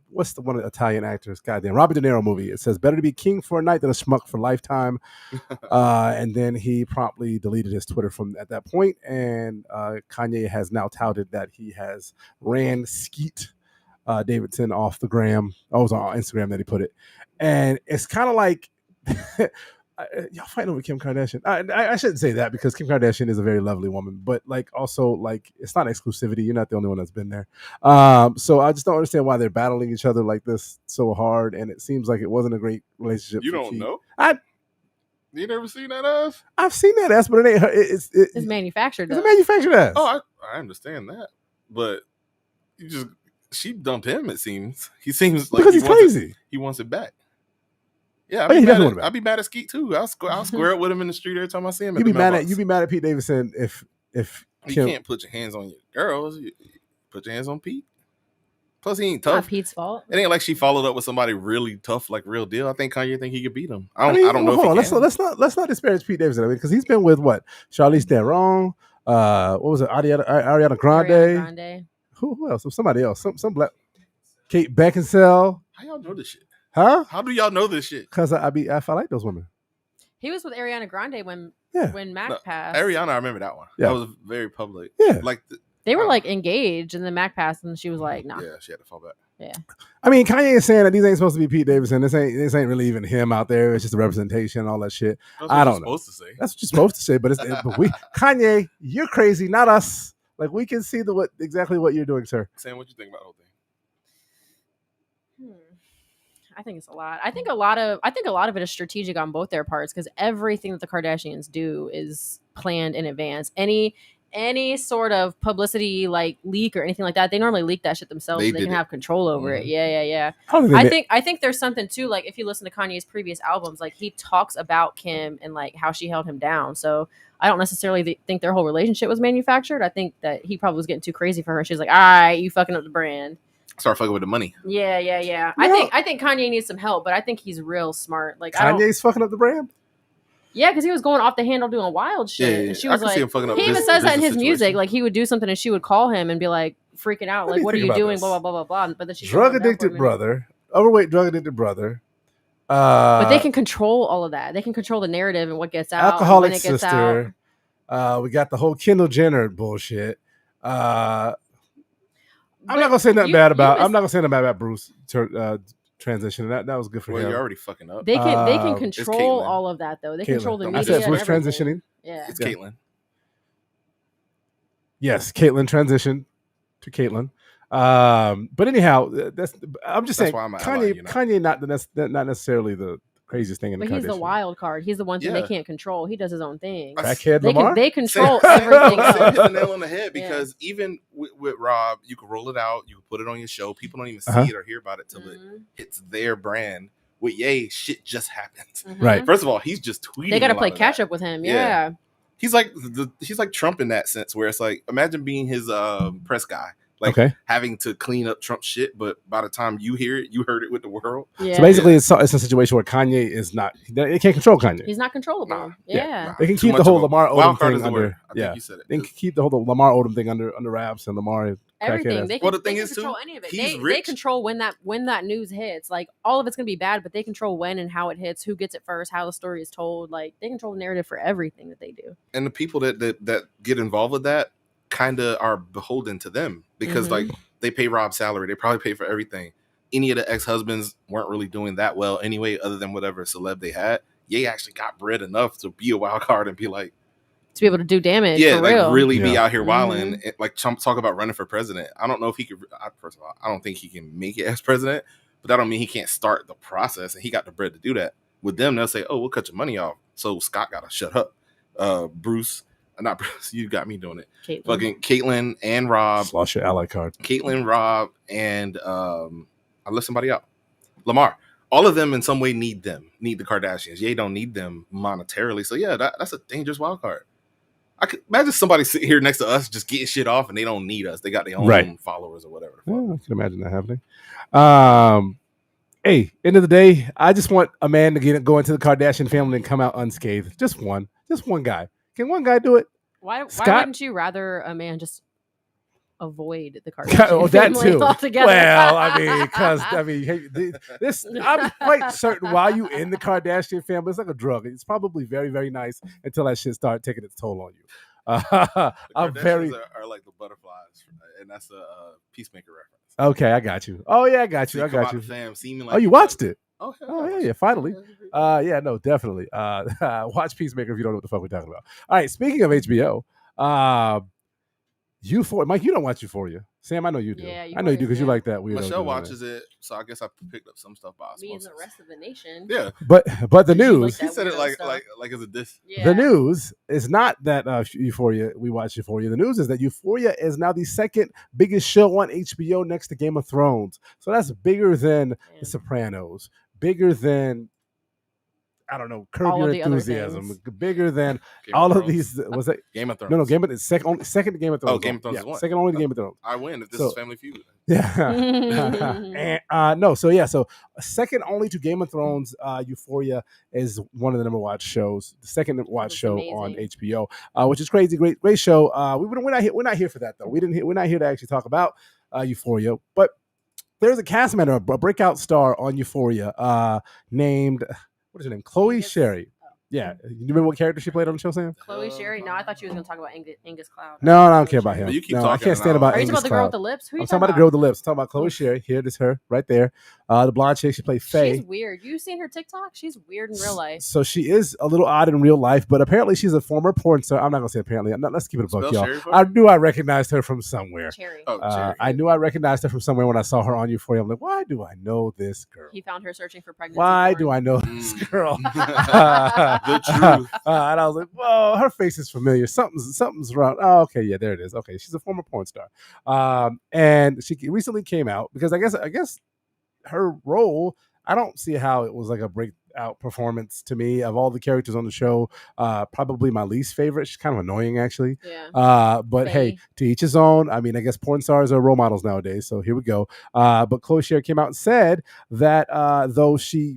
what's the one of the Italian actors? Goddamn, Robert De Niro movie. It says, "Better to be king for a night than a schmuck for a lifetime." And then he promptly deleted his Twitter from at that point. And Kanye has now touted that he has ran Skeet Davidson off the gram. Oh, it was on Instagram that he put it, and it's kind of like. Y'all fighting over Kim Kardashian. I shouldn't say that because Kim Kardashian is a very lovely woman, but like also like it's not exclusivity. You're not the only one that's been there. So I just don't understand why they're battling each other like this so hard. And it seems like it wasn't a great relationship. You don't know? You never seen that ass? I've seen that ass, but it ain't her. It's manufactured. It's a manufactured ass. Oh, I understand that, but she dumped him. It seems he seems like because he's crazy. He wants it back. Yeah, I'd be mad at Skeet too. I'll square up with him in the street every time I see him. You be mad at Pete Davidson if you can't put your hands on your girls. You put your hands on Pete. Plus, he ain't tough. Not Pete's fault. It ain't like she followed up with somebody really tough, like real deal. I think Kanye think he could beat him. I don't know. Hold on, let's not disparage Pete Davidson. Because he's been with what? Charlize Theron. What was it? Ariana Grande. Who else? Somebody else. Some black. Kate Beckinsale. How y'all know this shit? Huh? How do y'all know this shit? Because I like those women. He was with Ariana Grande when Mac passed. Ariana, I remember that one. Yeah. That was very public. Yeah. Like they were like engaged, and then Mac passed, and she was like, "Nah." Yeah, she had to fall back. Yeah. I mean, Kanye is saying that these ain't supposed to be Pete Davidson. This ain't really even him out there. It's just a representation, all that shit. I don't know. Supposed to say. That's what you're supposed to say. But Kanye, you're crazy, not us. Like we can see exactly what you're doing, sir. Sam, what you think about the whole thing? I think it's a lot. I think a lot of it is strategic on both their parts because everything that the Kardashians do is planned in advance. Any sort of publicity like leak or anything like that, they normally leak that shit themselves. They can have control over it. Yeah. I think there's something too. Like if you listen to Kanye's previous albums, like he talks about Kim and like how she held him down. So I don't necessarily think their whole relationship was manufactured. I think that he probably was getting too crazy for her. She's like, all right, you fucking up the brand. Start fucking with the money. Yeah. I think Kanye needs some help, but I think he's real smart. Like Kanye's fucking up the brand. Yeah, because he was going off the handle doing wild shit. Yeah. And she was like, he even says that in his music. Like he would do something and she would call him and be like freaking out, like, "What are you doing?" Blah blah blah blah blah. But then she's drug-addicted brother, overweight drug-addicted brother. But they can control all of that. They can control the narrative and what gets out. Alcoholic when it gets sister. Out. We got the whole Kendall Jenner bullshit. I'm not gonna say nothing bad about Bruce transition. That was good for him. You're already fucking up. They can control all of that though. They control the media. I said Bruce transitioning. Yeah, it's Caitlyn. Yes, Caitlyn transitioned to Caitlyn. But anyhow, I'm just saying Kanye not necessarily the craziest thing in the Kardashian. But he's the wild card. He's the one thing they can't control. He does his own thing. Crackhead Lamar? They control everything. Sam hit the nail on the head because even with Rob, you can roll it out, you can put it on your show. People don't even see it or hear about it till it hits their brand. With Ye, shit just happens. Right. First of all, he's just tweeting. They got to play catch up with him. Yeah. He's like Trump in that sense, where it's like imagine being his press guy. Like having to clean up Trump shit, but by the time you hear it, you heard it with the world. Yeah. So basically, it's a situation where Kanye is not. They can't control Kanye. He's not controllable. Yeah. They can keep the whole Lamar Odom thing under. I think you said it. They can keep the whole Lamar Odom thing under wraps, and Lamar everything. They can control any of it. They control when that news hits. Like all of it's gonna be bad, but they control when and how it hits, who gets it first, how the story is told. Like they control the narrative for everything that they do. And the people that get involved with that kind of are beholden to them because like. They pay Rob's salary. They probably pay for everything. Any of the ex-husbands weren't really doing that well anyway, other than whatever celeb they had. Ye actually got bread enough to be a wild card and be like... To be able to do damage, yeah, for like real. really be out here wilding. Like Trump talk about running for president. I don't know if he could... First of all, I don't think he can make it as president, but that don't mean he can't start the process, and he got the bread to do that. With them, they'll say, oh, we'll cut your money off. So Scott got to shut up. Bruce... Not Bruce, you got me doing it. Fucking Caitlyn and Rob. Just lost your ally card. Caitlyn, Rob, and I left somebody out. Lamar. all of them in some way need the Kardashians. Ye don't need them monetarily. So yeah, that's a dangerous wild card. I could imagine somebody sitting here next to us just getting shit off and they don't need us. They got their own followers or whatever. Yeah, I can imagine that happening. Hey, end of the day, I just want a man to go into the Kardashian family and come out unscathed. Just one guy. Can one guy do it? Why wouldn't you rather a man just avoid the Kardashian Oh, that family too. altogether? Well, I'm quite certain while you in the Kardashian family, it's like a drug. It's probably very, very nice until that shit starts taking its toll on you. The Kardashians are like the butterflies, and that's a Peacemaker reference. Okay, I got you. Oh yeah, I got you. Fam, Oh, you watched it? Oh yeah, finally. Yeah, no, definitely. Watch Peacemaker if you don't know what the fuck we're talking about. All right, speaking of HBO, Euphoria. Mike, you don't watch Euphoria. Sam, I know you do. Yeah, I know you do because you like that weirdo. Michelle watches it, so I guess I picked up some stuff by osmosis. Me and the rest of the nation. Yeah, but the news. He said it like as a diss. Yeah. The news is not that Euphoria. We watch Euphoria. The news is that Euphoria is now the second biggest show on HBO next to Game of Thrones. So that's bigger than The Sopranos. Bigger than, I don't know, Curb Your Enthusiasm. Bigger than all of these. Was that Game of Thrones? No, Game of it's second to Game of Thrones. Oh, Game of Thrones is one. Second only to Game of Thrones. I win if this is Family Feud. Yeah. And, so second only to Game of Thrones. Euphoria is one of the number watched shows. The second watched show on HBO, which is crazy. Great show. We're not here for that though. We're not here to actually talk about Euphoria, but there's a cast member, a breakout star on Euphoria, named, what is her name? Chloe Sherry. Yeah. You remember what character she played on the show, Sam? Chloe Sherry? No, I thought you was going to talk about Angus Cloud. No, I don't care about him. You keep I can't stand about Angus Cloud. Are you talking about the girl with the lips? Who are you I'm talking about the girl with the lips. I'm talking about Chloe Sherry. Here, this is her right there. The blonde chick, she played Faye. She's weird. You seen her TikTok? She's weird in real life. So she is a little odd in real life, but apparently she's a former porn star. I'm not going to say apparently. Let's keep it a buck, y'all. I knew I recognized her from somewhere. Cherry. Cherry. I knew I recognized her from somewhere when I saw her on Euphoria. I'm like, why do I know this girl? He found her searching for pregnancy. Why do I know this girl? The truth. And I was like, whoa, her face is familiar. Something's wrong. Oh, okay, yeah, there it is. Okay, she's a former porn star. And she recently came out because I guess her role, I don't see how it was like a breakout performance to me. Of all the characters on the show, probably my least favorite. She's kind of annoying, actually. Yeah. But hey, to each his own. I mean, I guess porn stars are role models nowadays, so here we go. But Chloe Sherry came out and said that though she,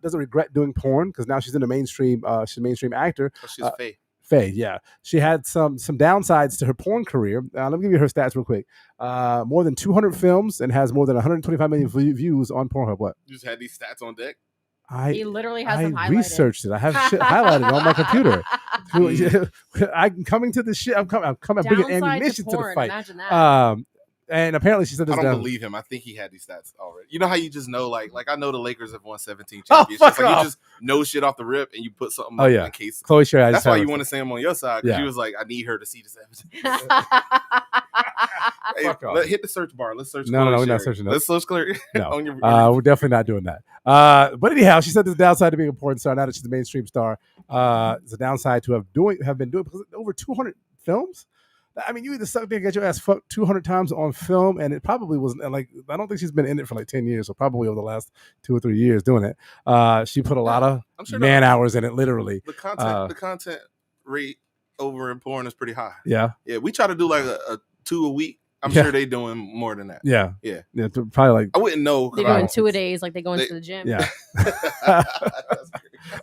doesn't regret doing porn because now she's in the mainstream. She's a mainstream actor. Oh, she's Faye. Faye, yeah. She had some downsides to her porn career. Let me give you her stats real quick. More than 200 films and has more than 125 million views on Pornhub. What? You just had these stats on deck? He literally has them highlighted. I researched it. I have shit highlighted on my computer. I'm coming to the shit. I'm bringing ammunition to the fight. Imagine that. And apparently she said this. I don't believe him. I think he had these stats already. You know how you just know, like I know the Lakers have won 17 championships. You just know shit off the rip and you put something in case. Chloe Sherry. That's why you want to say him on your side because you was like, I need her to see this evidence. Hey, hit the search bar. Let's search. No, we're not searching that. Let's search clear. No, we're definitely not doing that. But anyhow, she said there's a downside to being a porn star. Now that she's a mainstream star, there's a downside to have been doing because over 200 films. I mean, you either suck dick, get your ass fucked 200 times on film, and it probably wasn't like, I don't think she's been in it for like 10 years, so probably over the last 2 or 3 years doing it. She put a lot of hours in it, literally. The content rate over in porn is pretty high. Yeah. Yeah, we try to do like a 2 a week. I'm sure they doing more than that. Yeah. Probably like. I wouldn't know. They're doing 2 a days, like they go into the gym. Yeah.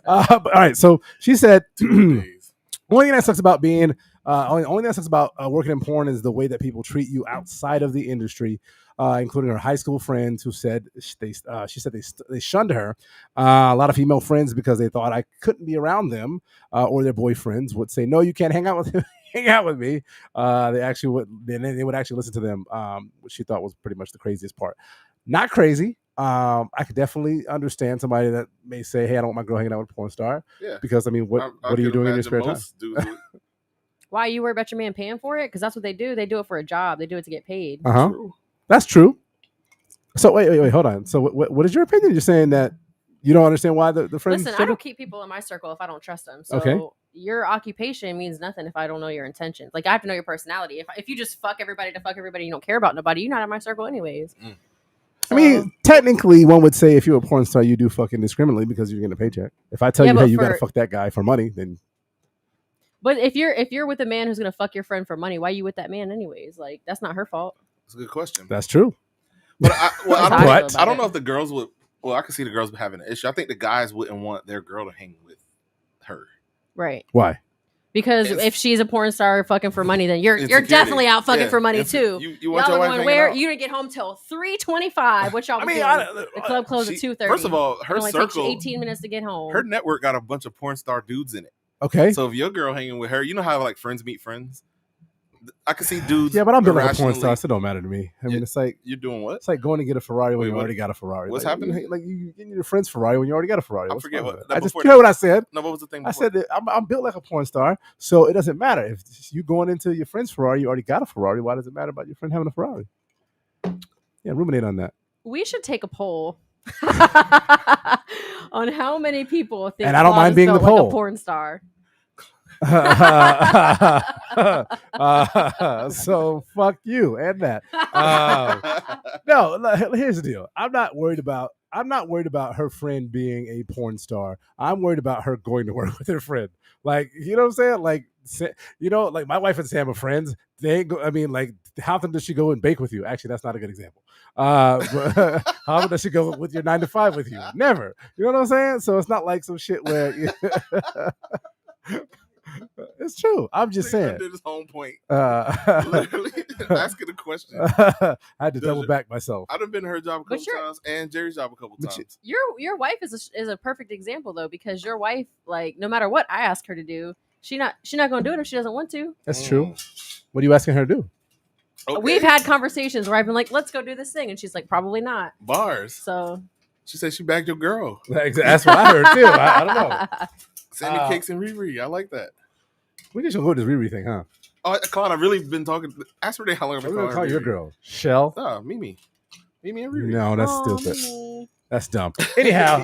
All right, so she said, only thing that sucks about being. Only thing that sucks about working in porn is the way that people treat you outside of the industry, including her high school friends who said they shunned her. A lot of female friends because they thought I couldn't be around them, or their boyfriends would say, "No, you can't hang out with him. Hang out with me." They would actually listen to them, which she thought was pretty much the craziest part. Not crazy. I could definitely understand somebody that may say, "Hey, I don't want my girl hanging out with a porn star." Yeah. Because I mean, what are you doing in your spare time? Why you worry about your man paying for it? Because that's what they do. They do it for a job. They do it to get paid. That's true. So wait, hold on. So what is your opinion? You're saying that you don't understand why the friends. Listen, I don't keep people in my circle if I don't trust them. So your occupation means nothing if I don't know your intentions. Like I have to know your personality. If you just fuck everybody to fuck everybody, you don't care about nobody, you're not in my circle anyways. I mean, technically, one would say if you're a porn star, you do fuck indiscriminately because you're getting a paycheck. If I tell you, hey, you got to fuck that guy for money, then. But if you're with a man who's gonna fuck your friend for money, why are you with that man anyways? Like, that's not her fault. That's a good question. That's true. But I don't know if the girls would. Well, I can see the girls having an issue. I think the guys wouldn't want their girl to hang with her. Right. Why? Because if she's a porn star fucking for money, then you're definitely out fucking for money too. You want your wife going where? You didn't get home till 3:25. What y'all? The club closed at 2:30. First of all, her only circle takes 18 minutes to get home. Her network got a bunch of porn star dudes in it. Okay. So if your girl hanging with her, you know how like friends meet friends. I can see dudes. Yeah, but I'm built like a porn star, so it don't matter to me. I mean, it's like you're doing what? It's like going to get a Ferrari when you already got a Ferrari. What's like, happening? Like you getting your friend's Ferrari when you already got a Ferrari. I forget what. I just heard what I said. No, what was the thing? I said that I'm built like a porn star, so it doesn't matter if you going into your friend's Ferrari. You already got a Ferrari. Why does it matter about your friend having a Ferrari? Yeah, ruminate on that. We should take a poll on how many people think. And I don't mind being the poll. Like a porn star. So fuck you and that. No, here's the deal. I'm not worried about her friend being a porn star. I'm worried about her going to work with her friend. Like, you know what I'm saying? Like, you know, like my wife and Sam are friends. They ain't go, I mean, like, how often does she go and bake with you? Actually, that's not a good example. How often does she go with your 9 to 5 with you? Never. You know what I'm saying? So it's not like some shit where. It's true. I'm just saying. Did his home point. Literally asking a question. I had to double back myself. I've been to her job a couple times and Jerry's job a couple times. Your wife is a perfect example though, because your wife, like, no matter what I ask her to do, she's not gonna do it if she doesn't want to. That's true. What are you asking her to do? Okay. We've had conversations where I've been like, let's go do this thing, and she's like, probably not. Bars. So she said she bagged your girl. That's what I heard too. I don't know. Sandy Cakes and Riri. I like that. We just go to this Riri thing, huh? Oh, Colin, I've really been talking. Ask her how long I've been calling your girl. Shell? Oh, Mimi and Riri. No, that's stupid. Mimi. That's dumb. Anyhow,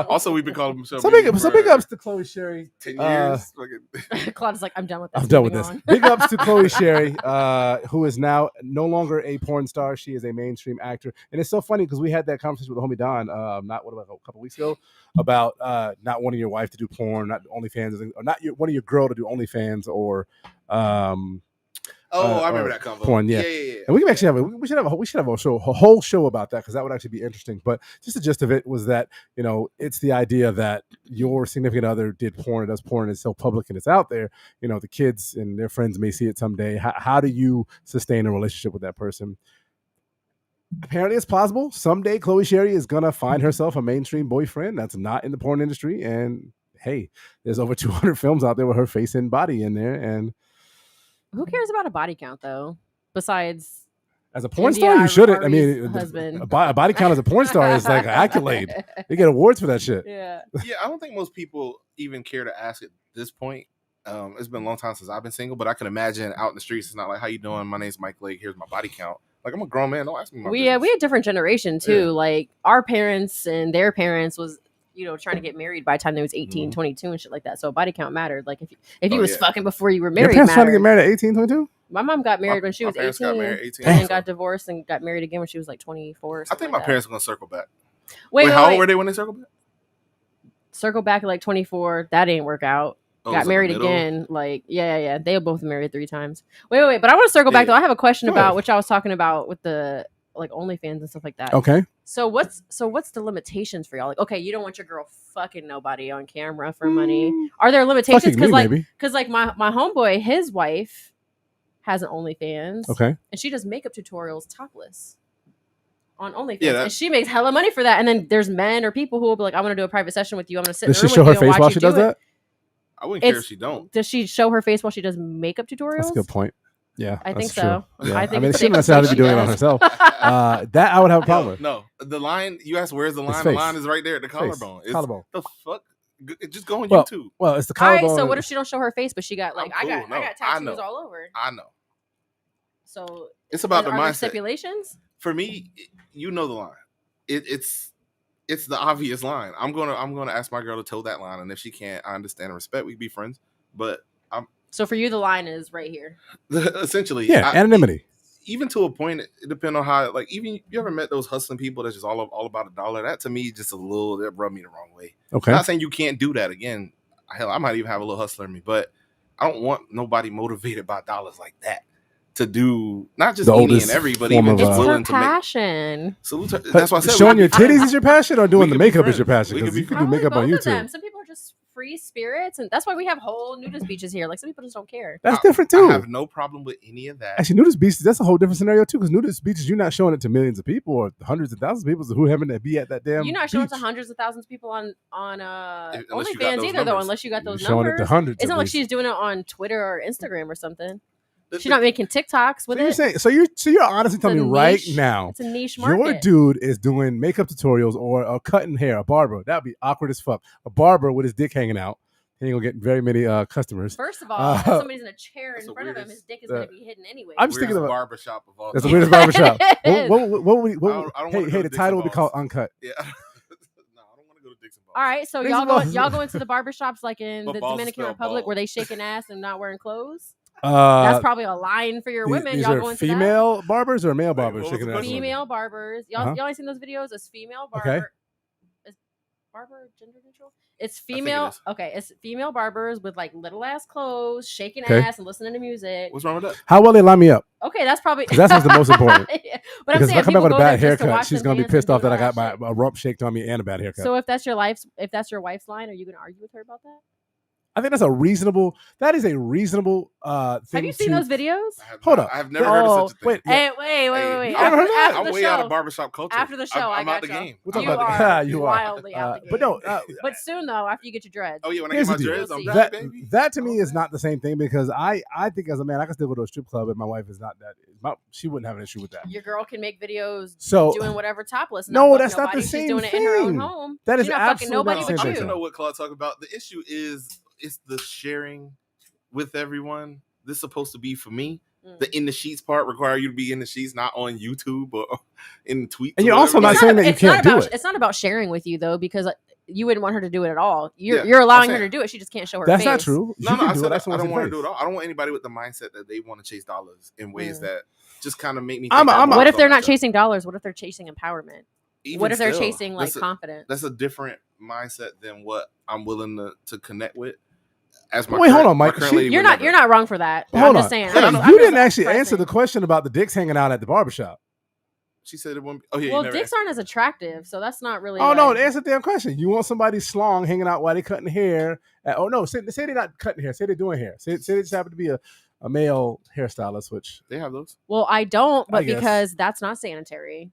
also we've been calling Michelle. So big ups to Chloe Sherry. 10 years. Claude's like, I'm done with this. I'm done with this. Big ups to Chloe Sherry, who is now no longer a porn star. She is a mainstream actor, and it's so funny because we had that conversation with the homie Don, a couple weeks ago, about not wanting your wife to do porn, not OnlyFans, or not wanting your girl to do OnlyFans, or I remember that convo. Porn, yeah. And we can actually we should have a whole show about that, because that would actually be interesting. But just the gist of it was that, you know, it's the idea that your significant other did porn, does porn, and it's so public and it's out there. You know, the kids and their friends may see it someday. How do you sustain a relationship with that person? Apparently, it's possible. Someday, Chloe Sherry is gonna find herself a mainstream boyfriend that's not in the porn industry. And hey, there's over 200 films out there with her face and body in there, and. Who cares about a body count though? Besides, as a porn star, you shouldn't. I mean, a body count as a porn star is like an accolade. They get awards for that shit. Yeah. Yeah, I don't think most people even care to ask at this point. It's been a long time since I've been single, but I can imagine out in the streets, it's not like, how you doing? My name's Mike Lake. Here's my body count. Like, I'm a grown man. Don't ask me my business. We had different generation too. Yeah. Like our parents and their parents was, you know, trying to get married by the time they was 18, 22 and shit like that. So body count mattered. Like if you was fucking before you were married. Your parents trying to get married at 18, 22? My mom got married when she was 18. Got married 18 and got divorced and got married again when she was like 24. I think my parents are going to circle back. Wait, how old were they when they circled back? Circle back at like 24. That didn't work out. Got married again. Like, yeah. They were both married 3 times. Wait. But I want to circle back though. I have a question about which I was talking about with the like OnlyFans and stuff like that. Okay. So what's the limitations for y'all? Like, okay, you don't want your girl fucking nobody on camera for money. Are there limitations? Because like my homeboy, his wife has an OnlyFans. Okay. And she does makeup tutorials topless on OnlyFans. Yeah, and she makes hella money for that. And then there's men or people who will be like, I want to do a private session with you. I'm gonna sit. Does she show her face while she does that? I wouldn't care if she don't. Does she show her face while she does makeup tutorials? That's a good point. Yeah, I think so. Yeah. I mean, she must have to be doing it on herself. That I would have a problem with. No, the line you asked, where's the line? The line is right there at the collarbone. Collarbone. The fuck? Just go on YouTube. Well, it's the collarbone. All right, so what if she don't show her face, but she got like I got tattoos all over. I know. So it's about the mindset. Stipulations? For me, you know the line. It's the obvious line. I'm gonna ask my girl to toe that line, and if she can't, I understand and respect. We can be friends, but so for you, the line is right here. Essentially, anonymity. even to a point, it depends on how. Like, even you ever met those hustling people that's just all about a dollar? That to me just a little that rubbed me the wrong way. Okay. Not saying you can't do that again. Hell, I might even have a little hustler in me, but I don't want nobody motivated by dollars like that to do not just any and every, but even just willing to passion. Salute her. That's why I said showing your titties is your passion, or doing the makeup is your passion? We Because could you can do makeup on YouTube. Some people are just free spirits, and that's why we have whole nudist beaches here. Like, some people just don't care. That's different too. I have no problem with any of that. Actually, nudist beaches, that's a whole different scenario too. Because nudist beaches, you're not showing it to millions of people or hundreds of thousands of people. So who having to be at that damn? You're not showing it beach? to hundreds of thousands of people on Unless you got OnlyFans those either, though. numbers. Unless you got those You're showing it numbers. to hundreds. It's at not like least. she's doing it on Twitter or Instagram or something. The- She's not making TikToks with So you're it. saying, so you're honestly telling a me right niche- now, It's a niche your market. dude is doing makeup tutorials or cutting hair, a barber. That'd be awkward as fuck. A barber with his dick hanging out. He ain't gonna get very many customers. First of all, if somebody's in a chair That's in the front of him, weirdest- his dick is going to be hidden anyway. I'm just thinking Weirdest about barbershop of all that's the time. weirdest barbershop. It What I don't wanna go hey, to the title would be Dixon called Balls. Uncut. Yeah. No, I don't want to go to Dixon Balls. All right, so First of all- y'all go into the barbershops like in But the balls is Dominican spelled Republic ball. where they shaking ass and not wearing clothes. That's probably a line for your women. These Y'all are go into that. female barbers or male barbers? what was shaking the their question? ass? Female barbers. Y'all ain't seen those videos? It's female barber. Okay. Is barber gender neutral? It's think it female. is. Okay, it's female barbers with like little ass clothes, shaking Okay. ass and listening to music. What's wrong with that? How well they line me up? Okay, that's probably 'Cause that's what's the most important. Yeah. But I'm Because if saying I come back people with a go there bad just to haircut, watch she's them gonna be dance pissed and off do that I all got shit. my a rump shaked on me and a bad haircut. So if that's your wife's line, are you gonna argue with her about that? I think that's a reasonable. That is a reasonable thing. Have you seen those videos? I have never heard of such a thing. Wait, Hey, wait. Hey, you After, never heard that? after I'm the way show, out of barbershop culture. after the show, I'm I out the got game. We're you talking about are you are. wildly out the game. But no, But soon though, after you get your dreads. Oh yeah, when I Here's get my the deal. dreads, I'm That- back, baby. that to me is not the same thing because I think as a man I can still go to a strip club and my wife is not that. She wouldn't have an issue with that. Your girl can make videos So doing whatever topless. and No, fuck that's not nobody. the She's same doing it in her own thing. home. That is She's not fucking absolutely nobody not the but same you. thing. I know what Claude talk about. The issue is it's the sharing with everyone. This is supposed to be for me. The in the sheets part require you to be in the sheets, not on YouTube or in tweets. And or you're also whatever. not saying that you can't do it. It's not about sharing with you though, because you wouldn't want her to do it at all. Yeah, You're allowing I'm her to saying- do it. She just can't show her That's face. not true. No, You can I do said it. That's I what's don't in want to place. do it all. I don't want anybody with the mindset that they want to chase dollars in ways that just kind of make me. I'm think a- I'm What if off they're on not myself. chasing dollars? What if they're chasing empowerment? Even What if they're still, chasing like confidence? That's a different mindset than what I'm willing to connect with. As my Wait, hold on, my Mike. current lady You're would not never. wrong for that. Hold I'm on. just saying. Yeah, I'm no, just- You I'm didn't just actually answer pressing. the question about the dicks hanging out at the barbershop. She said it wouldn't be. Oh yeah, Well, you never dicks asked. aren't as attractive, so that's not really. Oh no, like- answer the damn question. You want somebody's slong hanging out while they cutting hair? Oh no, say they're not cutting hair. Say they're doing hair. Say they just happen to be a male hairstylist, which They have those. Well, I don't, but I guess. because that's not sanitary.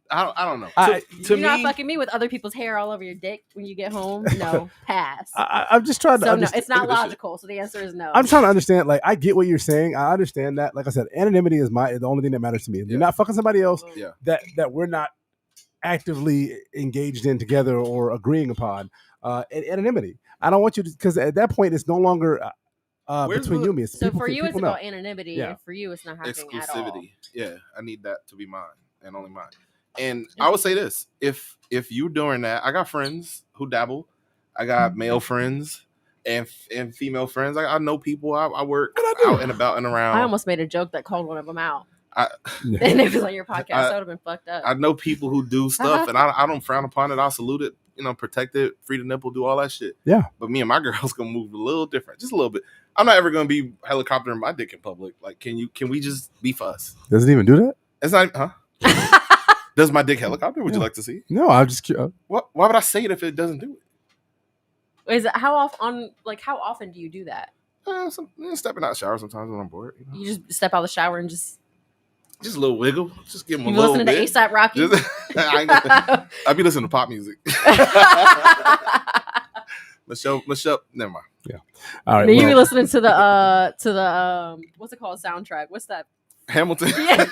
I don't know. I- to You're me, not fucking me with other people's hair all over your dick when you get home. No, pass. I'm just trying to So no, understand. it's not Look at this shit. logical. So the answer is no. I'm trying to understand. Like, I get what you're saying. I understand that. Like I said, anonymity is the only thing that matters to me. You're Yeah. not fucking somebody else Yeah. that we're not actively engaged in together or agreeing upon. Anonymity. I don't want you to, because at that point it's no longer Where's between the- you and me. It's So people, for you, it's people know. about anonymity, Yeah. and for you, it's not happening at all. exclusivity. Yeah, I need that to be mine and only mine. And I would say this: if you doing that, I got friends who dabble. I got male friends and female friends. I know people. I work out and about and around. I almost made a joke that called one of them out, I, and it was on your podcast. I- That would have been fucked up. I know people who do stuff, and I don't frown upon it. I salute it. You know, protect it, free the nipple, do all that shit. Yeah. But me and my girl's gonna move a little different, just a little bit. I'm not ever gonna be helicoptering my dick in public. Like, can we just be for us? Does it even do that? It's not, huh? Does my dick helicopter? Would you like to see? No, I'm just curious. What? Why would I say it if it doesn't do it? Is it how often do you do that? Stepping out the shower sometimes when I'm bored. You know? You just step out of the shower and just Just a little wiggle. Just give them a you little listening to bit. ASAP Rocky. I be listening to pop music. Michelle, never mind. All right. Then you be well, listening to the what's it called, soundtrack? What's that? Hamilton. Yeah.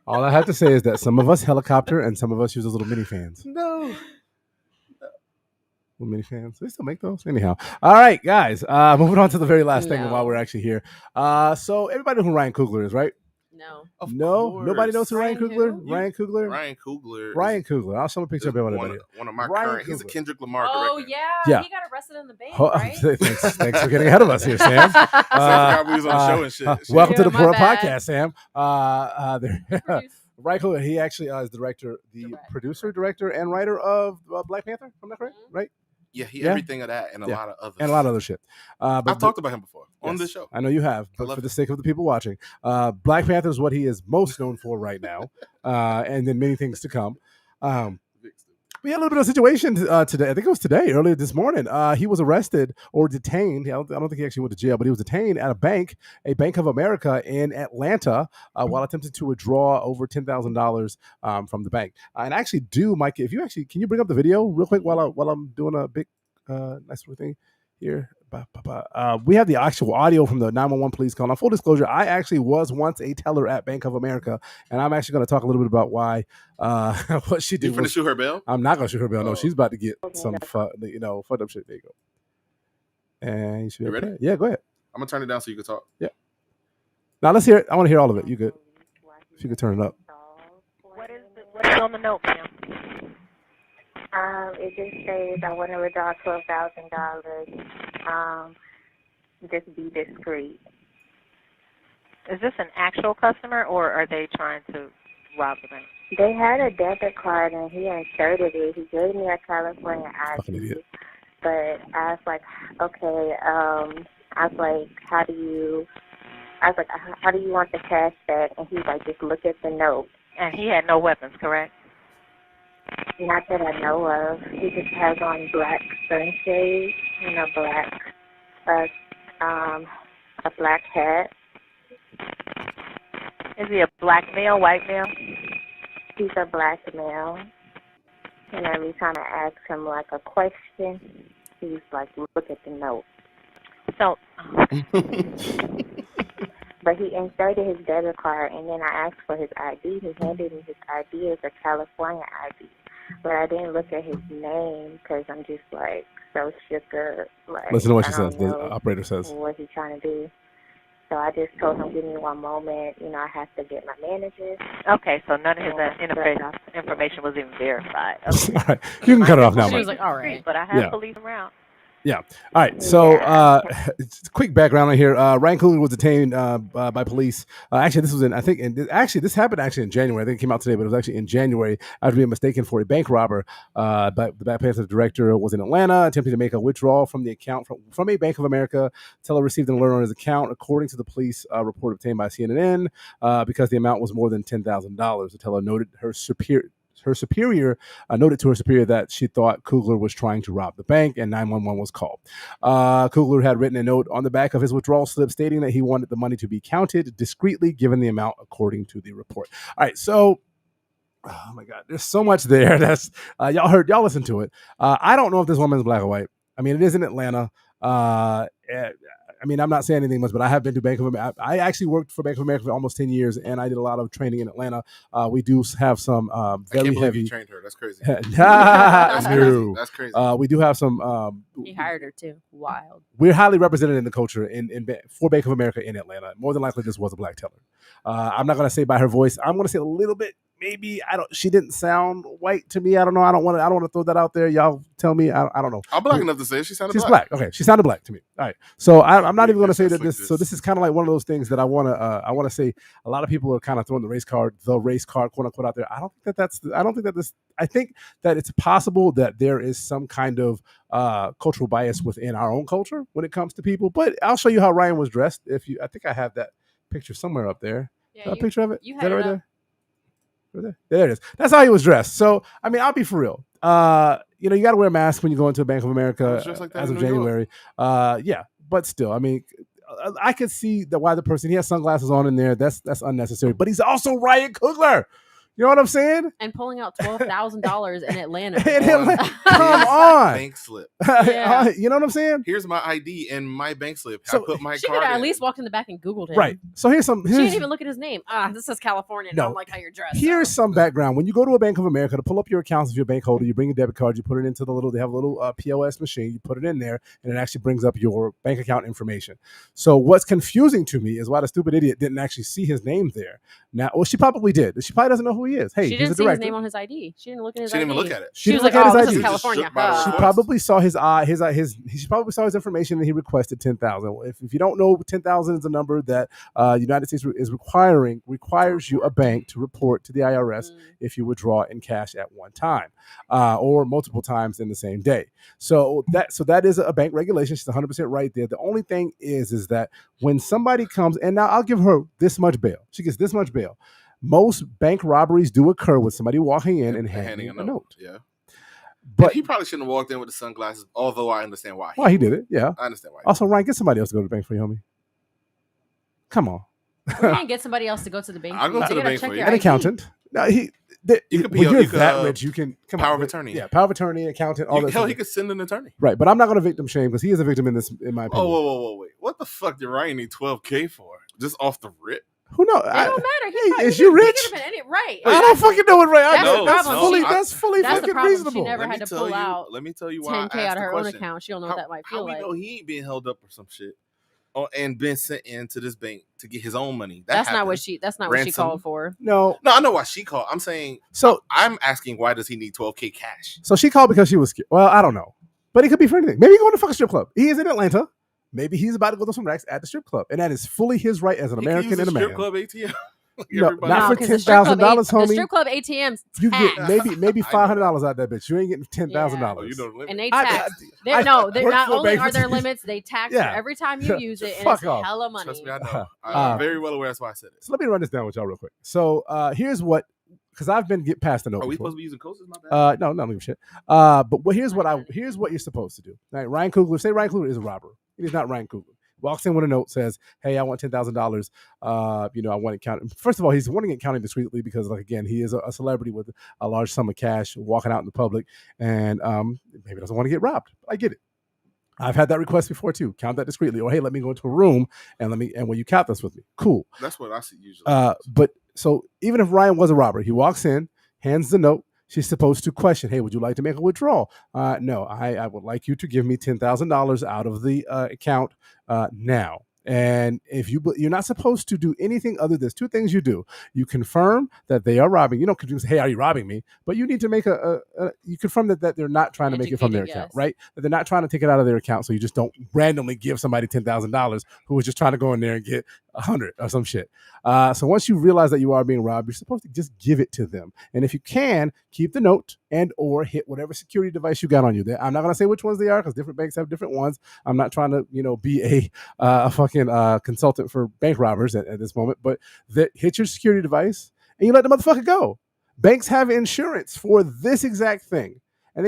all I have to say is that some of us helicopter and some of us use those little mini fans. No. Little mini fans. They still make those. Anyhow. All right, guys. Moving on to the very last thing No. while we're actually here. So everybody know who Ryan Coogler is, right? No. Of No, course. nobody knows who Ryan Ryan Coogler. who? Ryan Coogler. Ryan Coogler. Ryan Coogler. I'll show him a picture of him. One of my Ryan current. He's a Coogler. Kendrick Lamar Oh director. yeah, Yeah. he got arrested in the bank, Oh, right? thanks for getting ahead of us here, Sam. I forgot we was on the show and shit. Welcome to Yeah, the my bad. podcast, Sam. Produce. Ryan Coogler, he actually is director, and writer of Black Panther. Am I correct? Right? Yeah, everything of that and a lot of other. And a lot of other shit. But I've talked about him before on this show. I know you have, but for the sake of the people watching, Black Panther is what he is most known for right now, and then many things to come. We had a little bit of a situation today. I think it was today, earlier this morning. He was arrested or detained. I don't think he actually went to jail, but he was detained at a Bank of America in Atlanta, while attempting to withdraw over $10,000 from the bank. And I actually do, Mike. If you actually can you bring up the video real quick while I'm doing a big nice little thing here. We have the actual audio from the 911 police call. Now, full disclosure, I actually was once a teller at Bank of America, and I'm actually going to talk a little bit about why what she did. You finna shoot her bail? I'm not going to shoot her bail. No, she's about to get some fucked up shit. There you go. And you ready? Yeah, go ahead. I'm gonna turn it down so you can talk. Yeah. Now let's hear it. I want to hear all of it. You good? If you could turn it up. What is on the note, ma'am? It just says I want to withdraw $12,000. Just be discreet. Is this an actual customer, or are they trying to rob the bank? They had a debit card, and he inserted it. He gave me a California ID. But I was like, okay. How do you want the cash back? And he's like, just look at the note. And he had no weapons, correct? Not that I know of. He just has on black sunshades and a black hat. Is he a black male, white male? He's a black male. And every time I ask him like a question, he's like, look at the note. So, but he inserted his debit card, and then I asked for his ID. He handed me his ID as a California ID. But I didn't look at his name because I'm just like so shook up. Like, listen to what she says. The operator says. What he's trying to do. So I just told him, give me one moment. I have to get my manager. Okay, so none of his information was even verified. Okay. All right, you can cut it off now. She was like, all right. But I have police around. Yeah. All right. So, quick background on here. Ryan Coogler was detained by police. Actually, this was this happened in January. I think it came out today, but it was actually in January after being mistaken for a bank robber. But the Black Panther director was in Atlanta, attempting to make a withdrawal from the account from a Bank of America. Teller received an alert on his account, according to the police report obtained by CNN, because the amount was more than $10,000. The teller noted her superior noted to her superior that she thought Coogler was trying to rob the bank, and 911 was called. Coogler had written a note on the back of his withdrawal slip stating that he wanted the money to be counted discreetly given the amount, according to the report. All right, so oh my God, there's so much there. That's y'all listen to it. I don't know if this woman is black or white. I mean, it is in Atlanta. I'm not saying anything much, but I have been to Bank of America. I actually worked for Bank of America for almost 10 years, and I did a lot of training in Atlanta. We do have some very heavy. You trained her. That's crazy. That's crazy. We do have some. He hired her too. Wild. We're highly represented in the culture for Bank of America in Atlanta. More than likely, this was a black teller. I'm not going to say by her voice. I'm going to say a little bit. Maybe she didn't sound white to me. I don't know. I don't want to throw that out there. Y'all tell me. I don't know. I'm black enough to say she sounded she's black. Okay, she sounded black to me. All right. So I'm not even going to say that this. So this is kind of like one of those things that I want to say. A lot of people are kind of throwing the race card, quote unquote, out there. I think that it's possible that there is some kind of cultural bias within our own culture when it comes to people. But I'll show you how Ryan was dressed. I think I have that picture somewhere up there. Yeah, a picture of it. You Is had that it right up. there? There it is. That's how he was dressed. So, I'll be for real. You got to wear a mask when you go into a Bank of America as of January. Yeah, but still, I could see why the person, he has sunglasses on in there. That's unnecessary. But he's also Ryan Coogler. You know what I'm saying? And pulling out $12,000 in Atlanta. Come on. Bank slip. Yeah. You know what I'm saying? Here's my ID and my bank slip. So I put my She card could have in. at least walked in the back and Googled him. Right. So here's She didn't even look at his name. This is California. No. I don't like how you're dressed. Here's some background. When you go to a Bank of America to pull up your accounts if you're a bank holder, you bring a debit card, you put it into they have a little POS machine, you put it in there, and it actually brings up your bank account information. So what's confusing to me is why the stupid idiot didn't actually see his name there. Now, well, she probably did. She probably doesn't know who he is. Hey, she he's didn't a see director. his name on his ID. She didn't look at his She ID. didn't even look at it. She was didn't like, look at "Oh, his this is ID. California." Shook by the She voice. probably saw she probably saw his information and he requested 10,000. If you don't know, 10,000 is a number that United States requires you, a bank, to report to the IRS if you withdraw in cash at one time or multiple times in the same day. So that is a bank regulation. She's 100% right there. The only thing is that when somebody comes, and now I'll give her this much bail. She gets this much bail. Most bank robberies do occur with somebody walking in and handing a note. Yeah. But and he probably shouldn't have walked in with the sunglasses, although I understand why. He did it. Yeah. I understand why. Also, Ryan, get somebody else to go to the bank for you, homie. Come on. We're gonna get somebody else to go to the bank. I'll go to the bank for you. An accountant. No, you're that rich. You can come power on, of attorney. Yeah, power of attorney, accountant, all that. Hell, stuff. he could send an attorney. Right, but I'm not going to victim shame because he is a victim in my opinion. Oh, wait. What the fuck did Ryan need $12K for? Just off the rip? Who knows? It don't matter. Is you rich? Right. I don't fucking know it, right? That's that's fully That's the fucking problem. reasonable. She never had to pull out. Let me tell you why 10K out of her own account. She don't know what that might feel like. How we know he ain't being held up or some shit, and been sent into this bank to get his own money? That's not what she called for. No, I know why she called. I'm saying. So I'm asking, why does he need $12K cash? So she called because she was scared. Well, I don't know, but it could be for anything. Maybe he's going to fuck a strip club. He is in Atlanta. Maybe he's about to go to some racks at the strip club, and that is fully his right as an American and a man. Strip club ATM. No, not for $10,000, homie. The strip club ATMs. You get maybe $500 out that bitch. You ain't getting $10,000. You know the limit. And they tax. They're not only are there limits, they tax for every time you use it, and it's hella money. Trust me, I know. I'm very well aware. That's why I said it. So let me run this down with y'all real quick. So here's what, because I've been past the note. Are we before. supposed to be using coasters? My bad. No, not even shit. But here's what you're supposed to do. Right, Ryan Coogler. Say Ryan Coogler is a robber. He's not Ryan Coogler. Walks in with a note, says, "Hey, I want $10,000. I want it counted." First of all, he's wanting it counted discreetly because, like, again, he is a celebrity with a large sum of cash walking out in the public, and maybe doesn't want to get robbed. I get it. I've had that request before too. Count that discreetly, or hey, let me go into a room and will you count this with me? Cool. That's what I see usually. But so even if Ryan was a robber, he walks in, hands the note. She's supposed to question, hey, would you like to make a withdrawal? No, I would like you to give me $10,000 out of the account now. And if you're not supposed to do anything other than there's two things you do. You confirm that they are robbing. You don't say, hey, are you robbing me? But you need to make you confirm that they're not trying to make it from their account, right? That they're not trying to take it out of their account. So you just don't randomly give somebody $10,000 who was just trying to go in there and get 100 or some shit. So once you realize that you are being robbed, you're supposed to just give it to them. And if you can, keep the note and or hit whatever security device you got on you. I'm not going to say which ones they are because different banks have different ones. I'm not trying to, be a fucking consultant for bank robbers at this moment, but hit your security device and you let the motherfucker go. Banks have insurance for this exact thing. And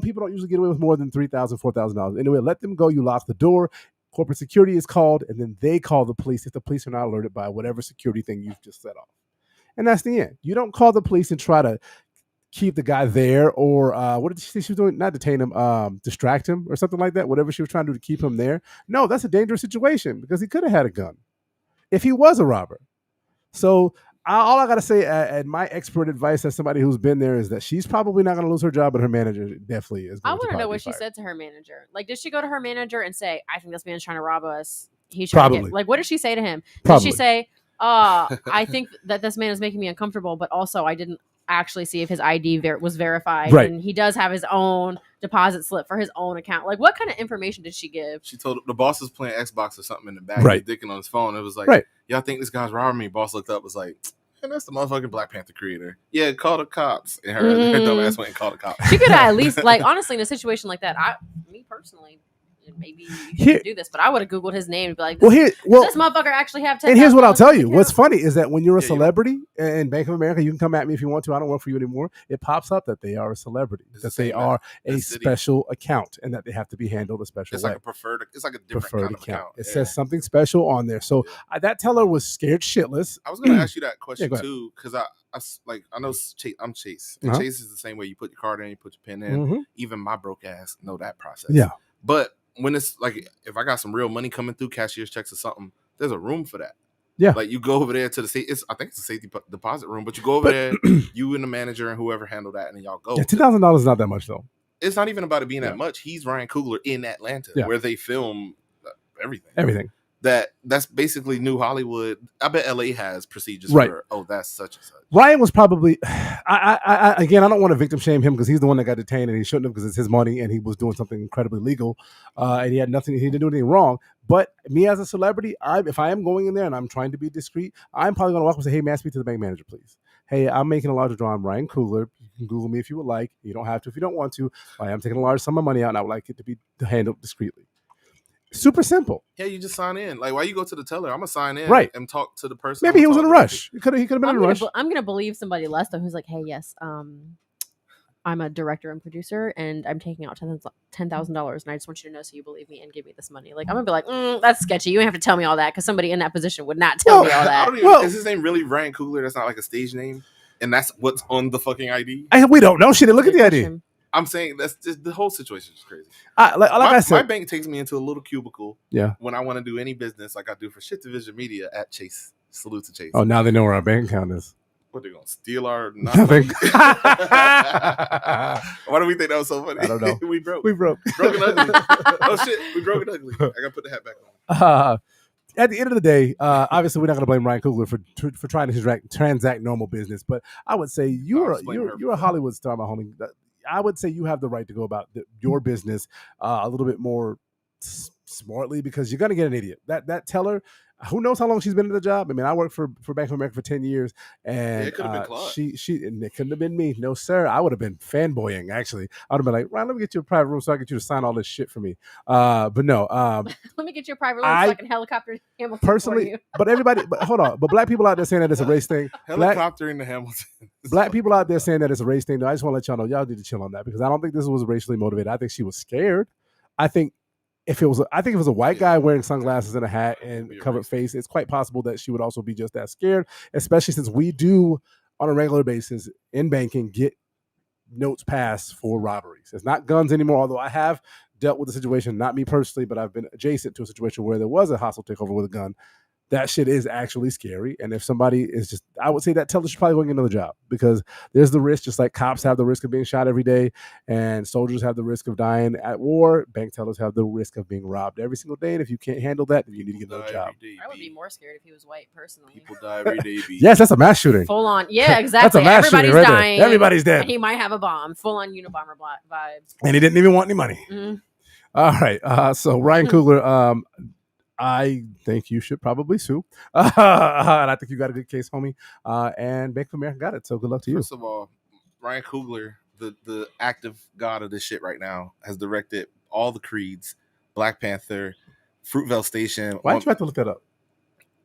people don't usually get away with more than $3,000, $4,000. Anyway, let them go. You lock the door. Corporate security is called, and then they call the police if the police are not alerted by whatever security thing you've just set off. And that's the end. You don't call the police and try to keep the guy there, or what did she say she was doing? Not detain him, distract him or something like that. Whatever she was trying to do to keep him there. No, that's a dangerous situation because he could have had a gun if he was a robber. So all I got to say, and my expert advice as somebody who's been there, is that she's probably not going to lose her job, but her manager definitely is. I want to know what she said to her manager. Like, did she go to her manager and say, I think this man's trying to rob us? He's trying to get, like, what did she say to him? Did she say, I think that this man is making me uncomfortable, but also I didn't actually see if his ID was verified, right, and he does have his own deposit slip for his own account. Like, what kind of information did she give? She told the boss was playing Xbox or something in the back, right, dicking on his phone. It was like, right, y'all think this guy's robbing me? Boss looked up, was like, and that's the motherfucking Black Panther creator. Yeah, call the cops. And her dumb ass went and called the cops. She could at least, like, honestly, in a situation like that, me personally, maybe you Here- should do this. But I would have Googled his name and be like, Well, does here, this motherfucker actually have 10? and here's what I'll tell you. What's funny is that when you're a Yeah, you know. celebrity in Bank of America, you can come at me if you want to. I don't work for you anymore. It pops up that they are a celebrity, It's that the they same are as a the city. special account, and that they have to be handled a special It's way. like a preferred. It's like a different Preferred kind of account. It Yeah. says something special on there. So that teller was scared shitless. I was going to ask you that question go ahead. too, because I know I'm Chase. And Uh-huh. Chase is the same way. You put your card in, you put your pin in. Mhm. Even my broke ass know that process. Yeah. But when it's like, if I got some real money coming through, cashier's checks or something, there's a room for that. Yeah. Like you go over there to the I think it's a safety deposit room, but you go over there, you and the manager and whoever handle that, and then y'all go. Yeah, $10,000 is not that much though. It's not even about it being Yeah. that much. He's Ryan Coogler in Atlanta, Yeah. where they film everything. Everything. That's basically New Hollywood. I bet LA has procedures Right. for that's such and such. Ryan was probably. Again, I don't want to victim shame him because he's the one that got detained and he shouldn't have because it's his money and he was doing something incredibly legal and he had nothing. He didn't do anything wrong. But me as a celebrity, if I am going in there and I'm trying to be discreet, I'm probably going to walk up and say, "Hey, man, speak to the bank manager, please. Hey, I'm making a large draw. I'm Ryan Coogler. You can Google me if you would like. You don't have to if you don't want to. I am taking a large sum of money out and I would like it to be handled discreetly." Super simple. Yeah, you just sign in. Like, why you go to the teller? I'm gonna sign in, Right. and talk to the person. Maybe I'm he was in a talking to. rush. He could have been in a rush. I'm gonna believe somebody less though, who's like, "Hey, yes, I'm a director and producer, and I'm taking out $10,000, and I just want you to know so you believe me and give me this money." Like, I'm gonna be like, that's sketchy. You don't have to tell me all that because somebody in that position would not tell me all I that. don't even, is his name really Ryan Coogler? That's not like a stage name, and that's what's on the fucking ID. We don't know. She didn't look at the ID. I'm saying that's just the whole situation is crazy. I said, my bank takes me into a little cubicle. Yeah. When I want to do any business, like I do for Shit Division Media at Chase. Salute to Chase. Oh, now they know where our bank account is. What, they gonna steal our Nothing. Why do we think that was so funny? I don't know. We broke. Broken ugly. Oh shit, we broke it ugly. I gotta put the hat back on. At the end of the day, obviously we're not going to blame Ryan Coogler for trying to transact normal business, but I would say you're a Hollywood star, my homie. I would say you have the right to go about your business a little bit more smartly because you're going to get an idiot. That teller, who knows how long she's been in the job? I mean, I worked for Bank of America for 10 years, and it could have been Claude. And it couldn't have been me. No, sir. I would have been fanboying, actually. I would have been like, Ryan, let me get you a private room so I can get you to sign all this shit for me. But no. Let me get you a private room so I can helicopter Hamilton personally, for you. But everybody, hold on. But black people out there saying that it's a race thing. Helicopter in the Hamilton. Black people out there saying that it's a race thing. No, I just want to let y'all know, y'all need to chill on that because I don't think this was racially motivated. I think she was scared. I think if it was a white guy wearing sunglasses and a hat and covered face, it's quite possible that she would also be just that scared, especially since we do on a regular basis in banking get notes passed for robberies. It's not guns anymore, although I have dealt with the situation, not me personally, but I've been adjacent to a situation where there was a hostile takeover with a gun. That shit is actually scary. And if somebody is just, I would say that teller should probably go get another job because there's the risk, just like cops have the risk of being shot every day and soldiers have the risk of dying at war, bank tellers have the risk of being robbed every single day. And if you can't handle that, then you need to get another job. I would be more scared if he was white, personally. People die every day. Yes, that's a mass shooting. Full on. Yeah, exactly. That's a mass Everybody's shooting right dying. there. Everybody's dead. And he might have a bomb. Full on Unabomber vibes. And he didn't even want any money. Mm-hmm. All right. So Ryan Coogler, I think you should probably sue. And I think you got a good case, homie. And Bank of America got it. So good luck to you. First of all, Ryan Coogler, the active god of this shit right now, has directed all the Creeds, Black Panther, Fruitvale Station. Why did you have to look that up?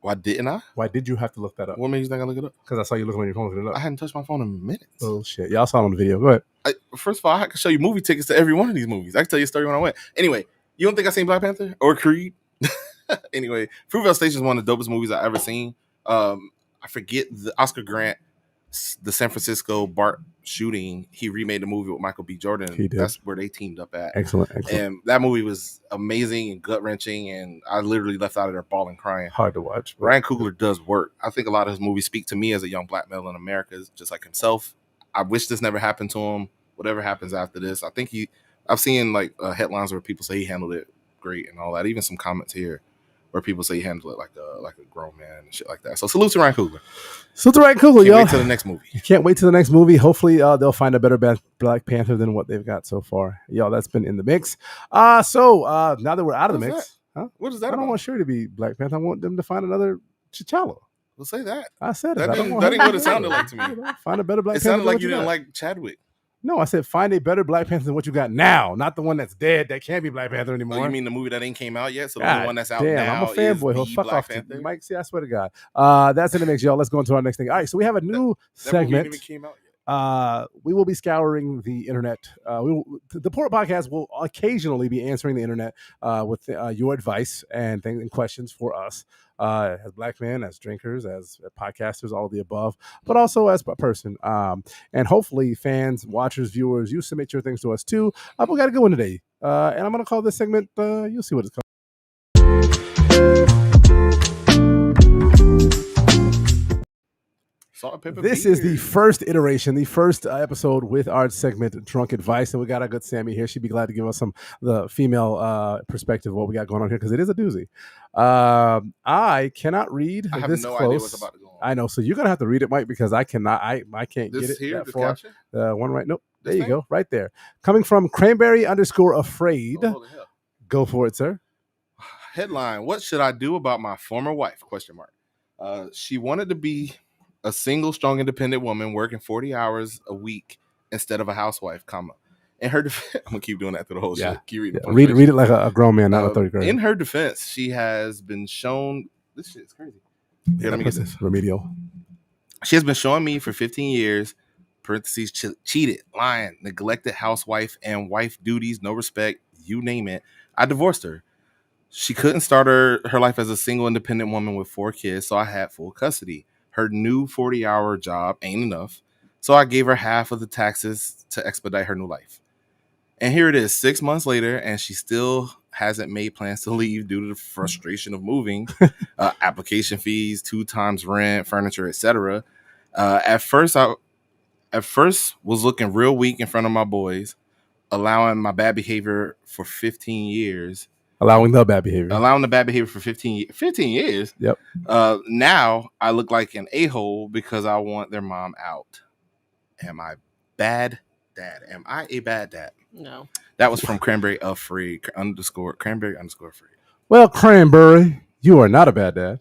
Why didn't I? Why did you have to look that up? What made you think I look it up? Because I saw you looking on your phone looking it up. I hadn't touched my phone in minutes. Oh, shit. Y'all saw it on the video. Go ahead. First of all, I can show you movie tickets to every one of these movies. I can tell you a story when I went. Anyway, you don't think I seen Black Panther or Creed? Anyway, Fruitvale Station is one of the dopest movies I've ever seen. I forget the Oscar Grant, the San Francisco BART shooting. He remade the movie with Michael B. Jordan. He did. That's where they teamed up at. Excellent. And that movie was amazing and gut wrenching. And I literally left out of there bawling, crying. Hard to watch. Ryan Coogler does work. I think a lot of his movies speak to me as a young black male in America, just like himself. I wish this never happened to him. Whatever happens after this, I think I've seen like headlines where people say he handled it great and all that. Even some comments here where people say he handled it like a grown man and shit like that. So salute to Ryan Coogler. Salute to Ryan Coogler, y'all. Wait till the next movie. Can't wait till the next movie. Hopefully, they'll find a better Black Panther than what they've got so far. Y'all, that's been in the mix. So now that we're out of the mix, what is that? I don't want Shuri to be Black Panther. I want them to find another T'Challa. We'll say that. I said it. That ain't what it sounded like to me. Find a better Black Panther. It Panther. sounded like you didn't like Chadwick. No, I said find a better Black Panther than what you got now, not the one that's dead that can't be Black Panther Oh, anymore. you mean the movie that ain't came out yet? So the God only one that's out damn, now I'm a is fanboy. the Fuck Black off, Panther? Mike. See, I swear to God. That's in the mix, y'all. Let's go into our next thing. All right, so we have a new That movie segment. ain't even came out yet. We will be scouring the internet. The Port Podcast will occasionally be answering the internet with your advice and things and questions for us as Black men, as drinkers, as podcasters, all of the above, but also as a person. And hopefully, fans, watchers, viewers, you submit your things to us too. We got a good one today, and I'm going to call this segment. You'll see what it's called. This is the first iteration, the first episode with our segment Drunk Advice, and we got our good Sammy here. She'd be glad to give us the female perspective of what we got going on here because it is a doozy. I cannot read I have this no close. idea what's about to go on. I know, so you're gonna have to read it, Mike, because I cannot. I can't This get it here, that this far. caption? One right. Nope. This There you thing? go, right there. Coming from Cranberry_Afraid. Oh, holy hell. Go for it, sir. Headline: What should I do about my former wife? ? She wanted to be a single, strong, independent woman working 40 hours a week instead of a housewife, comma. In her defense, I'm gonna keep doing that through the whole shit. Keep reading. Yeah. Read it like a grown man, not a third grader. In her defense, she has been shown. This shit is crazy. Here, let me get this. Remedial. She has been showing me for 15 years. Parentheses, cheated, lying, neglected housewife and wife duties, no respect, you name it. I divorced her. She couldn't start her life as a single, independent woman with 4 kids, so I had full custody. Her new 40-hour job ain't enough, so I gave her half of the taxes to expedite her new life. And here it is, 6 months later, and she still hasn't made plans to leave due to the frustration of moving, application fees, 2 times rent, furniture, etc. At first was looking real weak in front of my boys, allowing my bad behavior for 15 years. Allowing the bad behavior For 15 years. Yep. Now I look like an a-hole because I want their mom out. Am I bad dad? Am I a bad dad? No. That was from Cranberry_Afraid. Well, Cranberry, you are not a bad dad.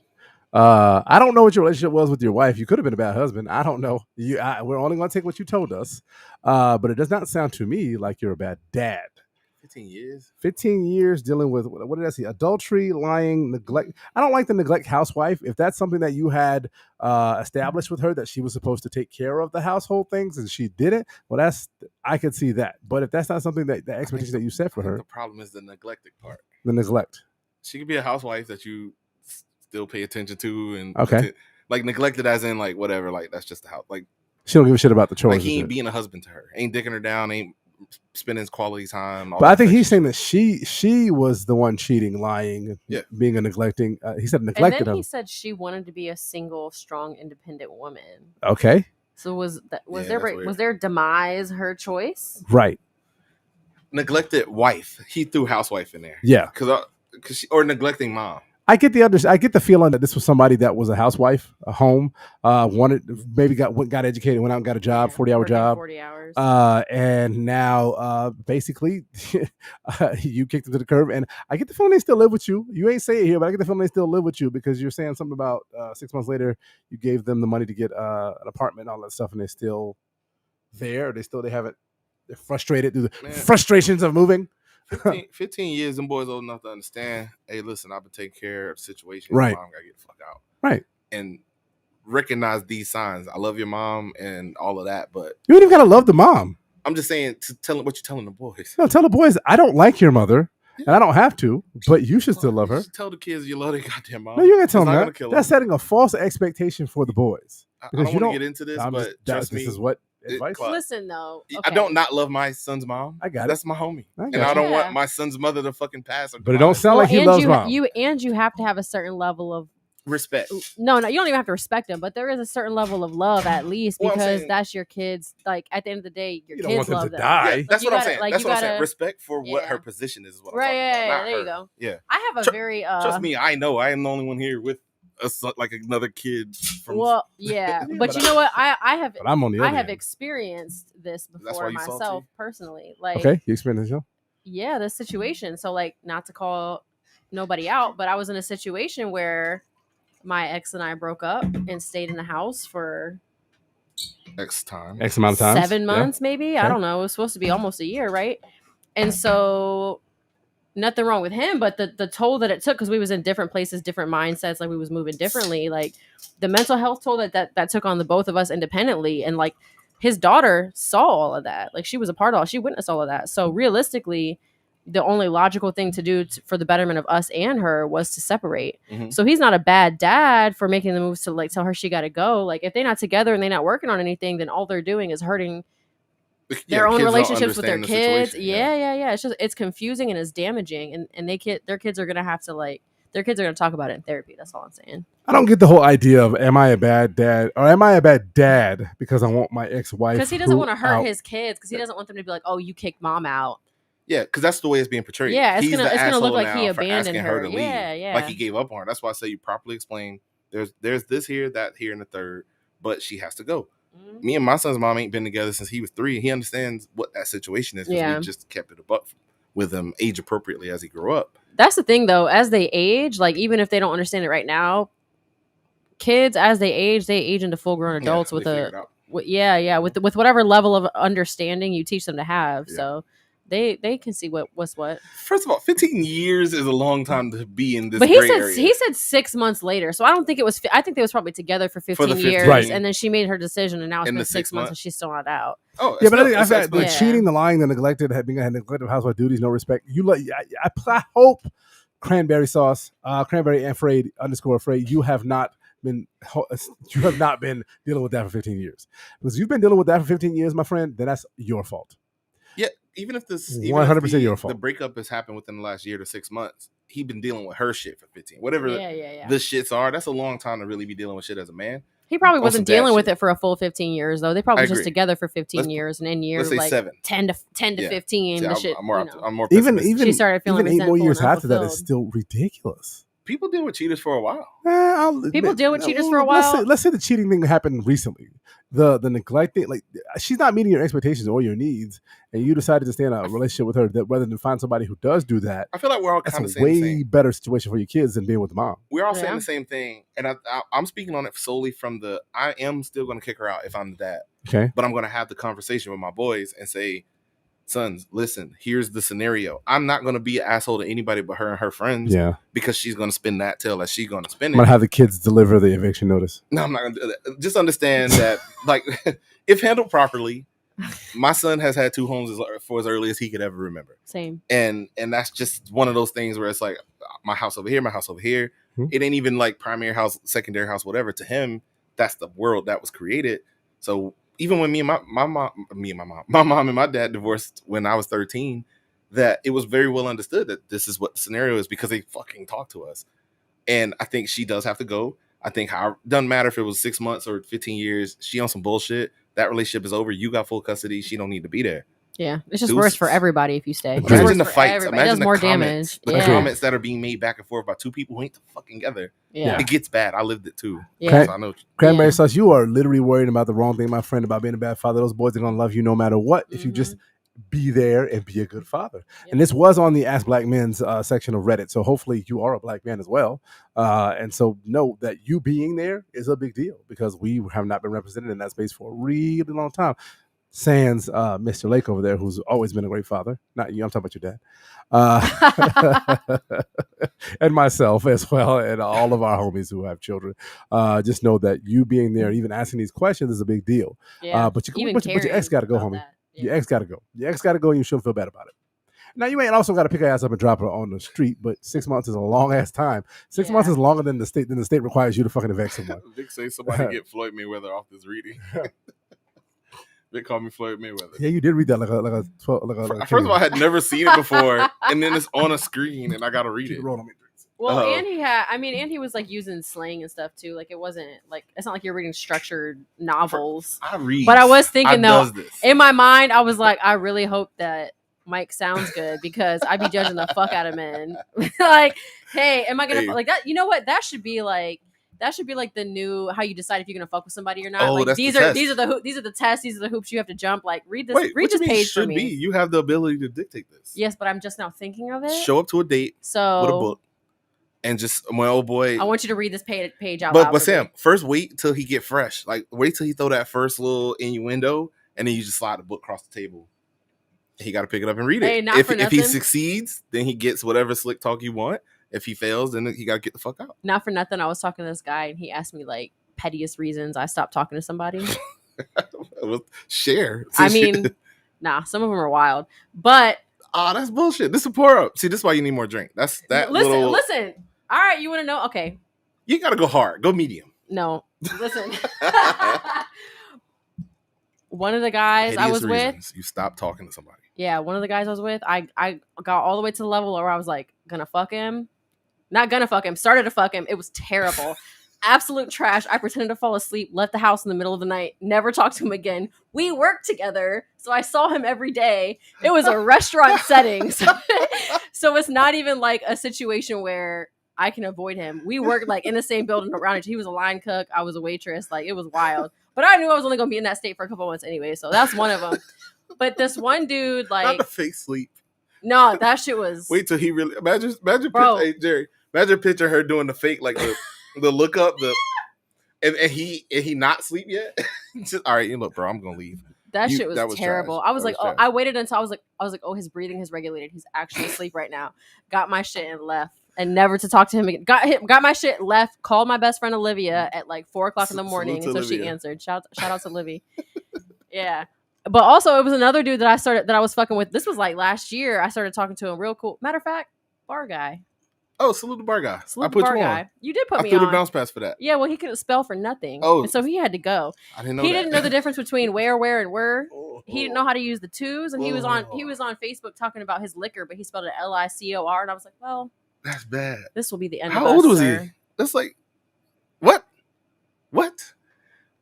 I don't know what your relationship was with your wife. You could have been a bad husband. I don't know. We're only going to take what you told us. But it does not sound to me like you're a bad dad. 15 years? 15 years dealing with, what did I see? Adultery, lying, neglect. I don't like the neglect housewife. If that's something that you had established with her, that she was supposed to take care of the household things and she didn't, well, I could see that. But if that's not something that the expectation that you set for her. The problem is the neglected part. The neglect. She could be a housewife that you still pay attention to and like neglected as in like whatever, like that's just the house. Like she don't give a shit about the chores. Like he ain't being a husband to her, ain't dicking her down, ain't spending his quality time. But I think he's saying that she was the one cheating, lying, being a neglecting. He said neglected and then him. He said she wanted to be a single, strong, independent woman. Okay. So was their demise her choice? Right. Neglected wife. He threw housewife in there. Yeah. Or neglecting mom. I get the feeling that this was somebody that was a housewife, a home, got educated, went out and got a job, 40-hour job. 40 hours. And now basically you kicked them to the curb. And I get the feeling they still live with you. You ain't say it here, but I get the feeling they still live with you because you're saying something about 6 months later you gave them the money to get an apartment and all that stuff, and they're still there. They're frustrated through the frustrations of moving. 15 years, them boys old enough to understand, hey, listen, I've been taking care of the situation. Right. Mom gotta get the fuck out. Right. And recognize these signs. I love your mom and all of that, but you ain't even gotta love the mom. I'm just saying to tell what you're telling the boys. No, tell the boys I don't like your mother. And I don't have to, but you should still love her. Tell the kids you love their goddamn mom. No, you gotta tell them that. That's setting a false expectation for the boys. I don't want to get into this, but trust me. This is what advice. Listen though, okay. I don't not love my son's mom. I got it. That's my homie, and I don't want my son's mother to fucking pass. But it don't sound like he loves mom. You have to have a certain level of respect. No, you don't even have to respect them, but there is a certain level of love at least because that's your kids. Like at the end of the day, your kids love them. Die. Yeah, that's what I'm saying. That's what I'm saying. Respect for what her position is. What I'm talking about. There you go. Yeah, I have a very trust me. I know. I am the only one here with like another kid. But you know what? I have. But I'm on the other I have end. experienced this before myself personally. Like, okay, you experienced this? Yeah, this situation. So, like, not to call nobody out, but I was in a situation where my ex and I broke up and stayed in the house for X time. X amount of times. 7 months, maybe. I Okay. don't know. It was supposed to be almost a year, right? And so nothing wrong with him, but the toll that it took, because we was in different places, different mindsets, like we was moving differently, like the mental health toll that took on the both of us independently. And like his daughter saw all of that. Like she was a part of all, she witnessed all of that. So realistically, the only logical thing to do for the betterment of us and her was to separate. Mhm. So he's not a bad dad for making the moves to like tell her she got to go. Like if they're not together and they're not working on anything, then all they're doing is hurting their own kids don't relationships with their understand the kids. situation, Yeah. It's confusing and it's damaging. And their kids are gonna have to their kids are gonna talk about it in therapy. That's all I'm saying. I don't get the whole idea of am I a bad dad or am I a bad dad because I want my ex-wife? Because he doesn't want to hurt out. his kids. Because he doesn't want them to be like, oh, you kicked mom out. Yeah, because that's the way it's being portrayed. Yeah, it's He's gonna the look like asshole he now for abandoned asking her. to leave. Yeah. Like he gave up on her. That's why I say you properly explain. There's this here, that here, and the third, but she has to go. Mm-hmm. Me and my son's mom ain't been together since he was 3. He understands what that situation is because Yeah. we just kept it a buck with him age appropriately as he grew up. That's the thing, though. As they age, like even if they don't understand it right now, kids as they age into full grown adults with with whatever level of understanding you teach them to have. Yeah. So they can see what's what. First of all, 15 years is a long time to be in this. But gray area. he said 6 months later, so I don't think it was. I think they was probably together for 15 the 15 years, Right. and then she made her decision, and now it's In been the 6 6 months, months. and she's still not out. Oh, Yeah, but I think that's I've the Yeah. cheating, the lying, the neglected, having a neglected housewife duties, no respect. I hope cranberry sauce, cranberry afraid _ you have not been dealing with that for 15 years. Because you've been dealing with that for 15 years, my friend, then that's your fault. Yeah, even if this 100% your fault. The breakup has happened within the last year to 6 months. He been dealing with her shit for 15. Whatever Yeah. the shits are, that's a long time to really be dealing with shit as a man. He probably On wasn't some dad dealing with shit. it for a full 15 years, though. They probably I just agree. together for 15 Let's- years, and in years let's say like 7. 10 to Yeah. 15. See, the shit, I'm more you know. I'm more Even pessimistic. She started feeling 8 more resentful years and after that is unfulfilled. still ridiculous. People deal with cheaters for a while. People deal with cheaters for a while. Let's say the cheating thing happened recently. The neglect thing, like she's not meeting your expectations or your needs, and you decided to stay in a relationship with her that rather than find somebody who does do that. I feel like we're all That's kind of a saying the way same. better situation for your kids than being with the mom. We're all Yeah. saying the same thing, and I'm speaking on it solely from I am still going to kick her out if I'm the dad, Okay. but I'm going to have the conversation with my boys and say, sons, listen, here's the scenario. I'm not going to be an asshole to anybody but her and her friends Yeah. because she's going to spin that tail as she's going to spin I'm gonna it. have the kids deliver the eviction notice. No, I'm not going to do that. Just understand that, like, if handled properly, my son has had 2 homes for as early as he could ever remember. Same. And that's just one of those things where it's like my house over here, my house over here. Hmm. It ain't even like primary house, secondary house, whatever. To him, that's the world that was created. So even when my mom and my dad divorced when I was 13, that it was very well understood that this is what the scenario is because they fucking talked to us. And I think she does have to go. I think doesn't matter if it was 6 months or 15 years. She on some bullshit. That relationship is over. You got full custody. She don't need to be there. Yeah, it's just Deuces. worse for everybody if you stay. It's Imagine worse the for fights. everybody. Imagine it does the more comments. damage. The Yeah. comments that are being made back and forth by 2 people who ain't fucking together. Yeah. It gets bad. I lived it too. Yeah. So I know. Cranberry Yeah. sauce, you are literally worried about the wrong thing, my friend, about being a bad father. Those boys are gonna love you no matter what if you just be there and be a good father. Yep. And this was on the Ask Black Men's section of Reddit, so hopefully you are a black man as well. And so know that you being there is a big deal because we have not been represented in that space for a really long time. Sans Mr. Lake over there, who's always been a great father. Not you, I'm talking about your dad. And myself as well, and all of our homies who have children. Just know that you being there, even asking these questions is a big deal. Yeah. But your Even ex caring got to go, about homie. that. Your ex got to go. Your ex got to go, and you shouldn't feel bad about it. Now, you ain't also got to pick her ass up and drop her on the street, but 6 months is a long ass time. 6 months is longer than the state requires you to fucking evict someone. Vic say somebody get Floyd Mayweather off this reading. Vic called me Floyd Mayweather. Yeah, you did read that like a First of all, I had never seen it before, and then it's on a screen, and I got to read it. Well, Uh-oh. and he was like using slang and stuff too. Like it wasn't like it's not like you're reading structured novels. I read, but I was thinking though, does this. in my mind, I was like, I really hope that Mike sounds good because I be judging the fuck out of men. Like, hey, am I gonna like that? You know what? That should be like the new how you decide if you're gonna fuck with somebody or not. Oh, like that's these the are test. these are the tests. These are the hoops you have to jump. Like read this. Wait, read what this you mean page for should me. be? You have the ability to dictate this. Yes, but I'm just now thinking of it. Show up to a date So with a book and just my old boy. I want you to read this page out loud. But Sam, first wait till he get fresh. Like wait till he throw that first little innuendo, and then you just slide the book across the table. He got to pick it up and read it. Hey, not if for if he nothing. succeeds, then he gets whatever slick talk you want. If he fails, then he got to get the fuck out. Not for nothing. I was talking to this guy, and he asked me like pettiest reasons I stopped talking to somebody. Share. I mean, nah, some of them are wild, but that's bullshit. This is a pour up. See, this is why you need more drink. That's that. Listen. All right, you want to know? Okay, you got to go hard. Go medium. No, listen. One of the guys I was with, you stopped talking to somebody. Yeah, one of the guys I was with, I got all the way to the level where I was like, gonna fuck him. Not gonna fuck him, started to fuck him. It was terrible. Absolute trash. I pretended to fall asleep, left the house in the middle of the night, never talked to him again. We worked together, so I saw him every day. It was a restaurant setting. So it's not even like a situation where I can avoid him. We worked like in the same building around each. He was a line cook. I was a waitress. Like it was wild. But I knew I was only going to be in that state for a couple months anyway. So that's one of them. But this one dude, like. Not the fake sleep. No, that shit was. Wait till he really. Imagine hey, Jerry. Imagine picture her doing the fake, like the look up, and he not sleep yet. Just, all right, look, bro, I'm going to leave. That shit was terrible. Trash. I was like, oh, I waited until I was like, oh, his breathing has regulated. He's actually asleep right now. Got my shit and left. And never to talk to him again. Got my shit, left, called my best friend Olivia at like 4:00 in the morning. And so she answered. Shout out to Livy. Yeah. But also it was another dude that I was fucking with. This was like last year. I started talking to him real cool. Matter of fact, bar guy. Oh, salute the bar guy. Salute the bar guy. You did put me on. I threw the bounce pass for that. Yeah, well, he couldn't spell for nothing. Oh. And so he had to go. I didn't know He that. didn't know the difference between where, and were. He didn't know how to use the twos. And he was on Facebook talking about his liquor, but he spelled it LICOR. And I was like, well, that's bad. This will be the end of us. How old was he? That's like, what?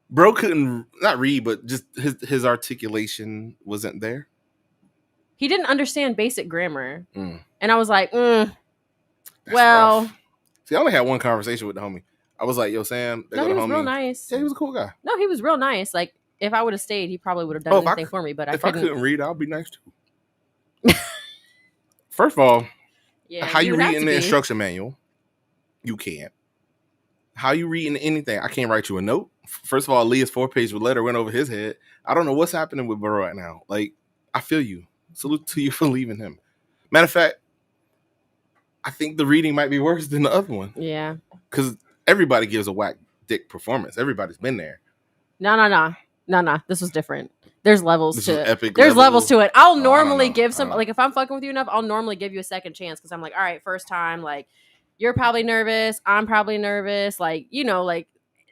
Bro couldn't not read, but just his articulation wasn't there. He didn't understand basic grammar. And I was like, well. Rough. See, I only had one conversation with the homie. I was like, yo, Sam. No, he was real nice. Yeah, he was a cool guy. No, he was real nice. Like, if I would have stayed, he probably would have done anything for me, but I couldn't. If I couldn't read, I'll be nice too. First of all, how you read in the instruction manual? You can't. How you reading anything? I can't write you a note. First of all, Leah's 4-page letter went over his head. I don't know what's happening with Burrow right now. Like, I feel you. Salute to you for leaving him. Matter of fact, I think the reading might be worse than the other one. Yeah. Because everybody gives a whack dick performance. Everybody's been there. No. This was different. There's levels to it. Epic There's levels to it. I'll normally give some, like, if I'm fucking with you enough, I'll normally give you a second chance because I'm like, all right, first time, like, you're probably nervous. I'm probably nervous. Like, like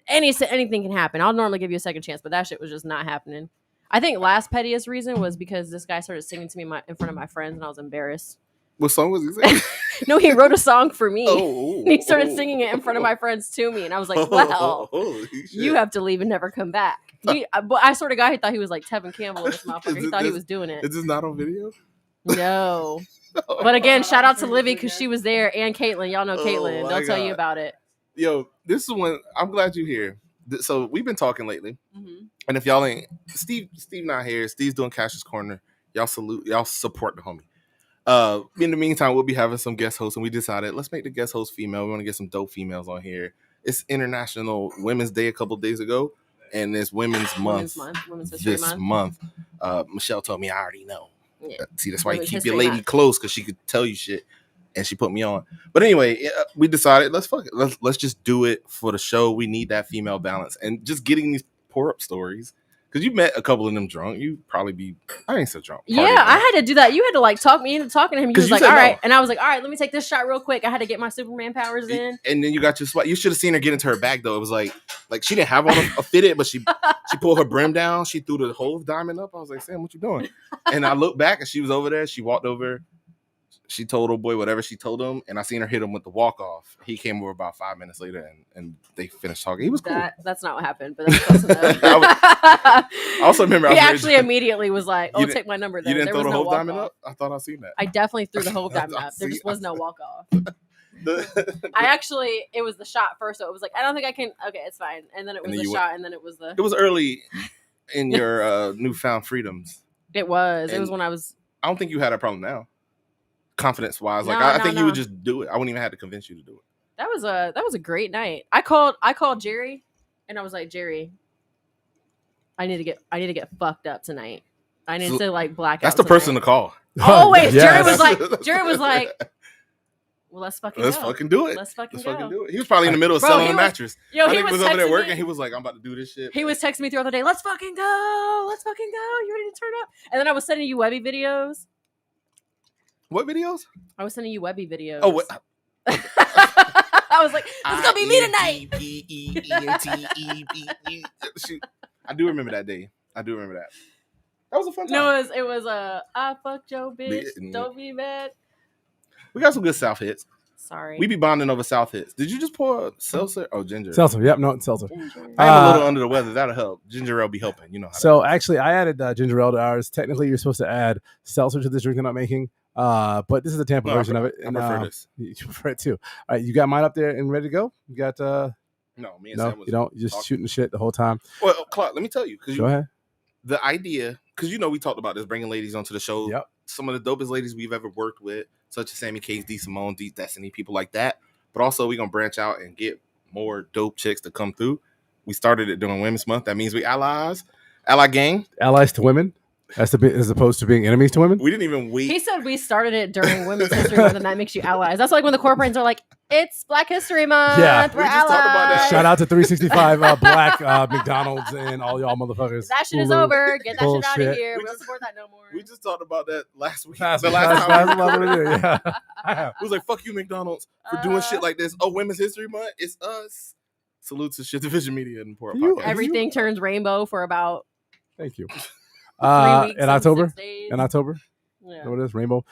anything can happen. I'll normally give you a second chance, but that shit was just not happening. I think last pettiest reason was because this guy started singing to me in front of my friends and I was embarrassed. What song was he singing? No, he wrote a song for me. And he started singing it in front of my friends to me. And I was like, well, you have to leave and never come back. But I sort of guy who thought he was like Tevin Campbell in this motherfucker. He thought he was doing it. Is this not on video? No. But again, shout out to Livy because she was there and Caitlin. Y'all know Caitlin. They'll tell you about it. Yo, this is one. I'm glad you're here. So we've been talking lately. Mm-hmm. And if y'all ain't, Steve not here. Steve's doing Cash's Corner. Y'all support the homie. In the meantime, we'll be having some guest hosts, and we decided let's make the guest host female. We want to get some dope females on here. It's International Women's Day a couple of days ago, and it's Women's Month this month. Michelle told me I already know. Yeah. See, that's why you keep your lady close because she could tell you shit, and she put me on. But anyway, we decided let's just do it for the show. We need that female balance, and just getting these pour up stories. Because you met a couple of them drunk. You probably be, I ain't so drunk. Yeah, I had to do that. You had to like talk me into talking to him. He was like, all right. And I was like, all right, let me take this shot real quick. I had to get my Superman powers in. And then you got your spot. You should have seen her get into her bag though. It was like she didn't have on a fitted, but she pulled her brim down. She threw the whole diamond up. I was like, Sam, what you doing? And I looked back and she was over there. She walked over. She told old boy whatever she told him, and I seen her hit him with the walk off. He came over about 5 minutes later, and they finished talking. He was cool. That's not what happened, but that's close enough. I also remember he actually immediately was like, "Oh, take my number." Then you didn't throw the whole diamond up. I thought I seen that. I definitely threw the whole diamond up. There just was no walk off. It was the shot first, so it was like, I don't think I can. Okay, it's fine. And then it was the shot, and then it was the. It was early in your newfound freedoms. It was. It was when I was. I don't think you had a problem now. Confidence wise, I think you would just do it. I wouldn't even have to convince you to do it. That was a great night. I called Jerry, and I was like, Jerry, I need to get fucked up tonight. I need to like black out. That's the person to call. Always. Yes. Jerry was like, well, let's fucking do it. Let's fucking do it. He was probably in the middle of selling a mattress. Yo, I he think was over there texting working. me. He was like, I'm about to do this shit. He was texting me throughout the day. Let's fucking go. You ready to turn up? And then I was sending you Webby videos. What videos? I was sending you Webby videos. Oh, what? I was like, it's gonna be me tonight. I do remember that day. I do remember that. That was a fun time. No, it was I fucked your bitch. Don't be mad. We got some good South hits. Sorry. We be bonding over South hits. Did you just pour seltzer? Oh, ginger. Seltzer. Yep, no, it's seltzer. I'm a little under the weather. That'll help. Ginger ale be helping. You know how So actually, I added ginger ale to ours. Technically, you're supposed to add seltzer to this drink I'm not making. But this is the Tampa version of it. I prefer this. You prefer it too. All right, you got mine up there and ready to go? You got No, me and Sam was you don't. You're just talking. shooting shit the whole time. Well, Clark, let me tell you. Go ahead. The idea, because we talked about this, bringing ladies onto the show. Yep. Some of the dopest ladies we've ever worked with, such as Sammy Case, D. Simone, D. Destiny, people like that. But also, we're going to branch out and get more dope chicks to come through. We started it during Women's Month. That means we ally gang. Allies to women, as opposed to being enemies to women. We didn't even wait. He said we started it during Women's History Month, and that makes you allies. That's like when the corporates are like, "It's Black History Month. Yeah. We're We just talked about that. allies." Shout out to 365 Black McDonald's and all y'all motherfuckers. That shit is Hulu. over. Get that shit out Bullshit. of here. We We don't just- support that no more. We just talked about that last week. Last the last time we recorded. yeah. It was like, fuck you, McDonald's, for doing shit like this. Oh, Women's History Month, it's us. Salute to Shit Division Media and Port You- Podcast. Everything turns rainbow for about Thank you. 3 weeks In and October. 6 days. In October. Yeah. Know what it is? Rainbow.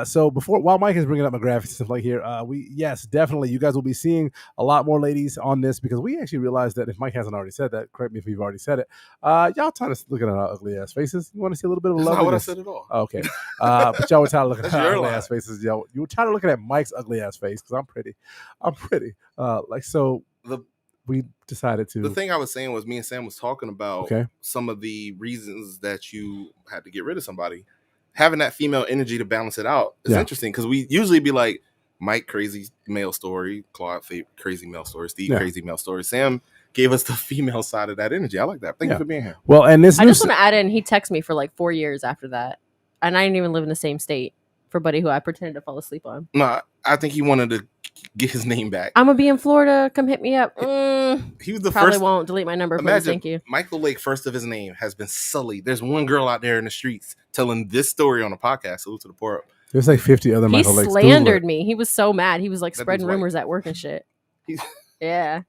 So while Mike is bringing up my graphics and stuff like here, yes, definitely, you guys will be seeing a lot more ladies on this because we actually realized that if Mike hasn't already said that, correct me if you've already said it. Y'all tired of looking at our ugly ass faces. You want to see a little bit of That's not what I loveliness? said at all. Okay. But y'all were tired of looking at That's our your ugly lie. ass faces. Yo, you were tired of looking at Mike's ugly ass face because I'm pretty. So we decided to. The thing I was saying was me and Sam was talking about Okay. some of the reasons that you had to get rid of somebody. Having that female energy to balance it out is Yeah. interesting because we usually be like, Mike, crazy male story, Claude, crazy male story, Steve, Yeah. crazy male story. Sam gave us the female side of that energy. I like that. Thank Yeah. you for being here. Well, and this I new just want to add in, he texted me for like 4 years after that. And I didn't even live in the same state for Buddy, who I pretended to fall asleep on. No, I think he wanted to get his name back. I'm going to be in Florida. Come hit me up. He was the Probably first. won't delete my number. Please. Imagine Thank you. Michael Lake, first of his name, has been sullied. There's one girl out there in the streets telling this story on a podcast. Salute to the poor. there's like 50 other He Michael Lakes. slandered me. He was so mad. He was like That spreading dude's white. rumors at work and shit. He's- Yeah.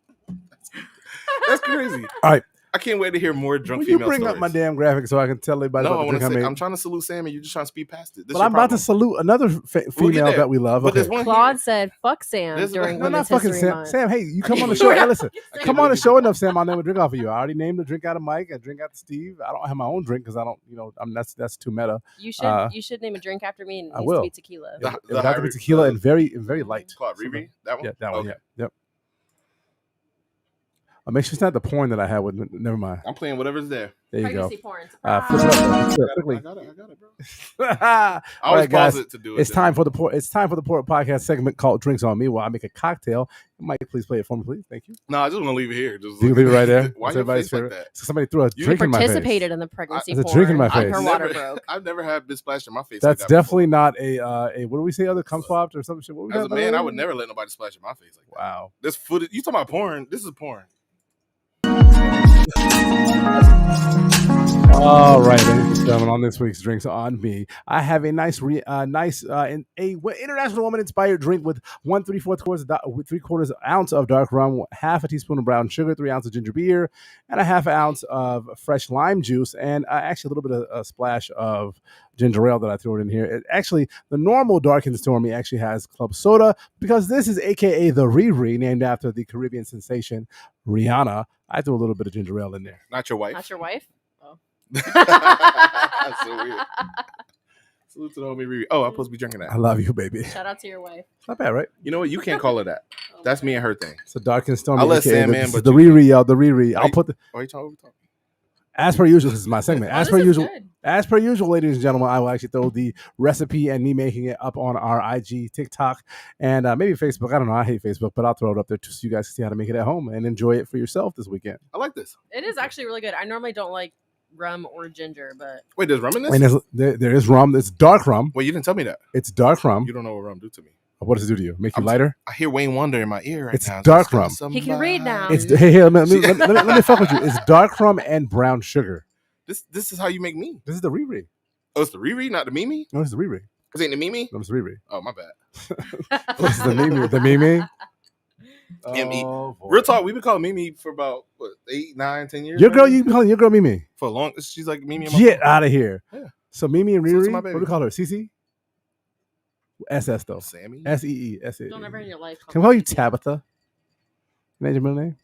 That's crazy. All right. I can't wait to hear more drunk Will you female bring stories. up my damn graphic so I can tell everybody No, I about the want drink to I say made? I'm trying to salute Sam, and you're just trying to speed past it. This But your I'm about to problem. salute another female there. that we love. But Okay. there's one Claude said, fuck Sam There's during No, not Women's fucking History Sam. Month. Sam, hey, you come on the can't show. believe Hey, it. listen, can't come on the believe show enough, Sam. I'll name a drink off of you. I already named a drink out of Mike, a drink out of Steve. I don't have my own drink because I don't, that's too meta. You should name a drink after me, and it I needs will. to be tequila. The- It would have to be high- tequila and very light. Claude Riri, that one. Yeah, that one. Okay. Yeah, yep. Make sure it's not the porn that I had with. Never mind. I'm playing whatever's there. There you go. Pregnancy porn. Flip it up I quickly. got it, bro. All I always right, guys. pause it to do it. It's time for the port. It's time for the port podcast segment called "Drinks on Me," where I make a cocktail. Mike, please play it for me, please. Thank you. No, I just want to leave it here. Just You can leave it right there. Why It's your everybody's face like favorite. that? So somebody threw a You drink in my face. Participated in the pregnancy There's a porn. drink in my and face. Her water broke. I've never had been splashed in my face. That's like that definitely before. not a what do we say? Other cum swapped or some shit. What we As a got man, there? I would never let nobody splash in my face like that. Wow. This footage. You talking about porn? This is porn. All right, ladies and gentlemen, on this week's Drinks on Me, I have a nice international woman inspired drink with 1 3/4 ounce of dark rum, half a teaspoon of brown sugar, 3 ounces of ginger beer, and a half an ounce of fresh lime juice, and actually a little bit of a splash of ginger ale that I threw it in here. Actually, the normal Dark and Stormy actually has club soda because this is AKA the Riri, named after the Caribbean sensation Rihanna. I threw a little bit of ginger ale in there. Not your wife. Not your wife? Oh. That's so weird. Salute to the homie Riri. Oh, I'm supposed to be drinking that. I love you, baby. Shout out to your wife. Not bad, right? You know what? You can't call her that. That's me and her thing. So Dark and Stormy. I'll let AKA Sam this in, is but the you- Riri, y'all. The Riri. I'll Wait. put the. Why are you talking over talking? As per usual, this is my segment. Oh, As this per is usual, good. as per usual, ladies and gentlemen, I will actually throw the recipe and me making it up on our IG, TikTok, and maybe Facebook. I don't know. I hate Facebook, but I'll throw it up there so you guys can see how to make it at home and enjoy it for yourself this weekend. I like this. It is actually really good. I normally don't like rum or ginger, but Wait, there's rum in this? And there is rum. It's dark rum. Wait, you didn't tell me that. It's dark rum. You don't know what rum do to me. What does it do to you? Make you lighter? I hear Wayne Wonder in my ear right It's now. dark rum. he can read now. It's hey, let me fuck with you. It's dark rum and brown sugar. This is how you make me. This is the Riri. Oh, it's the Riri, not the Mimi? No, it's the Riri. This ain't the Mimi? No, it's the Riri. Oh, my bad. This is the Mimi. The Mimi. M.E. Oh, boy. Real talk, we've been calling Mimi for about, 8, 9, 10 years? Your girl, maybe? you been calling your girl Mimi. For a long, she's like Mimi in my Get phone. out of here. Yeah. So Mimi and So it's Riri, my what baby. do we call her? Cece? SS though. Sammy? SEE. S-E-E. don't ever in your life. Can we call you Tabitha? Is that your middle name?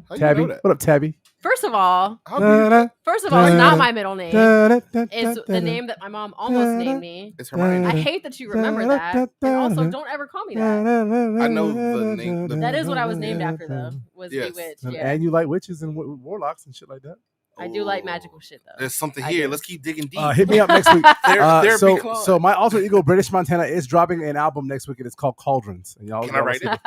How you Tabby. know that? What up, Tabby? First of all, How do you- it's not my middle name. It's the name that my mom almost named me. It's Hermione. I hate that you remember that. And also, don't ever call me that. I know the name. That is what I was named after, though. Was Yes. Bewitched. Yeah. And you like witches and warlocks and shit like that? I do like magical shit, though. There's something I here. do. Let's keep digging deep. Hit me up next week. Therapy Claude. So my alter ego, British Montana, is dropping an album next week, and it's called Cauldrons. And y'all, Can I write it?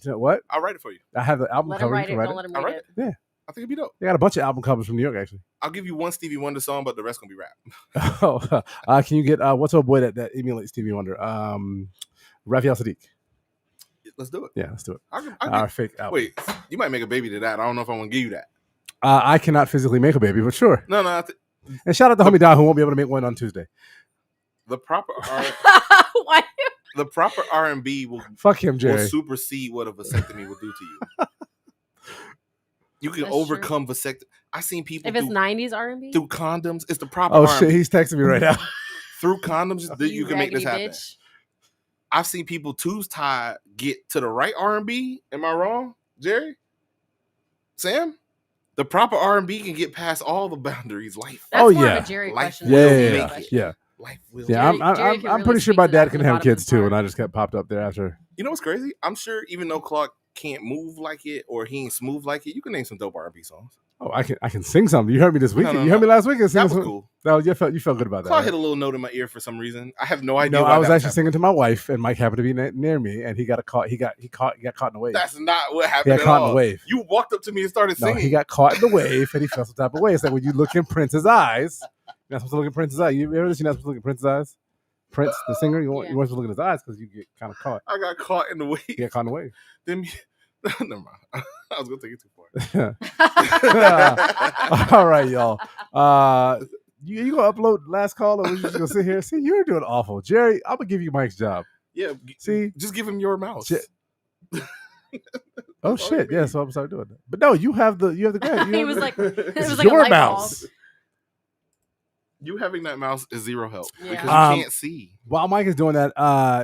You know what? I'll write it for you. I have the album Let him cover. You write can it. write Don't it. let him I'll read write it. Yeah. I think it'd be dope. They got a bunch of album covers from New York, actually. I'll give you one Stevie Wonder song, but the rest gonna be rap. Can you get what's our boy that emulates Stevie Wonder? Raphael Sadiq. Let's do it. Yeah, let's do it. I'll Our give, fake album. wait, you might make a baby to that. I don't know if I want to give you that. I cannot physically make a baby, but sure. No. And shout out to homie Don who won't be able to make one on Tuesday. The proper Why? the proper R&B will Fuck him, will Jerry. supersede what a vasectomy will do to you. You can That's overcome vasectomy. I seen people If it's 90s R&B? through condoms. It's the proper Oh R&B. shit, he's texting me right now. Through condoms, you can make this raggedy happen. bitch. I've seen people tubes tied get to the right R&B. Am I wrong, Jerry? Sam? The proper R&B can get past all the boundaries. Life. That's Oh, more yeah. of a Jerry Life question. will than a make Jerry it. question. Yeah. Life will. Yeah, Jerry- I'm Jerry can pretty really sure speak my to dad that can from the have bottom of kids his too, heart. and I just got popped up there after. You know what's crazy? I'm sure even though Clark can't move like it or he ain't smooth like it, you can name some dope R&B songs. Oh, I can sing something. You heard me this weekend. no, You heard me last weekend. That was cool. No, you felt good about that. Clark Right? hit a little note in my ear for some reason. I have no idea. No, why I was that actually happening. singing to my wife, and Mike happened to be near me, and he got caught. He got caught in the wave. That's not what He happened got at caught in all. the wave. You walked up to me and started No, singing. he got caught in the wave, and he felt some type of way. It's like when you look in Prince's eyes. You're not supposed to look in Prince's eyes. You ever this? You're not supposed to look in Prince's eyes. Prince, the singer, you weren't supposed to look in his eyes because you get kind of caught. I got caught in the wave. You get caught in the wave. Then, never mind. I was gonna take it too far. All right, y'all. You gonna upload last call, or we just gonna sit here? See, you're doing awful, Jerry. I'm gonna give you Mike's job. Yeah. See, just give him your mouse. Oh shit! Yeah, so I'm sorry doing that. But no, you have the grant. He was like, it was like your a light mouse. bulb. You having that mouse is zero help Yeah. because you can't see. While Mike is doing that,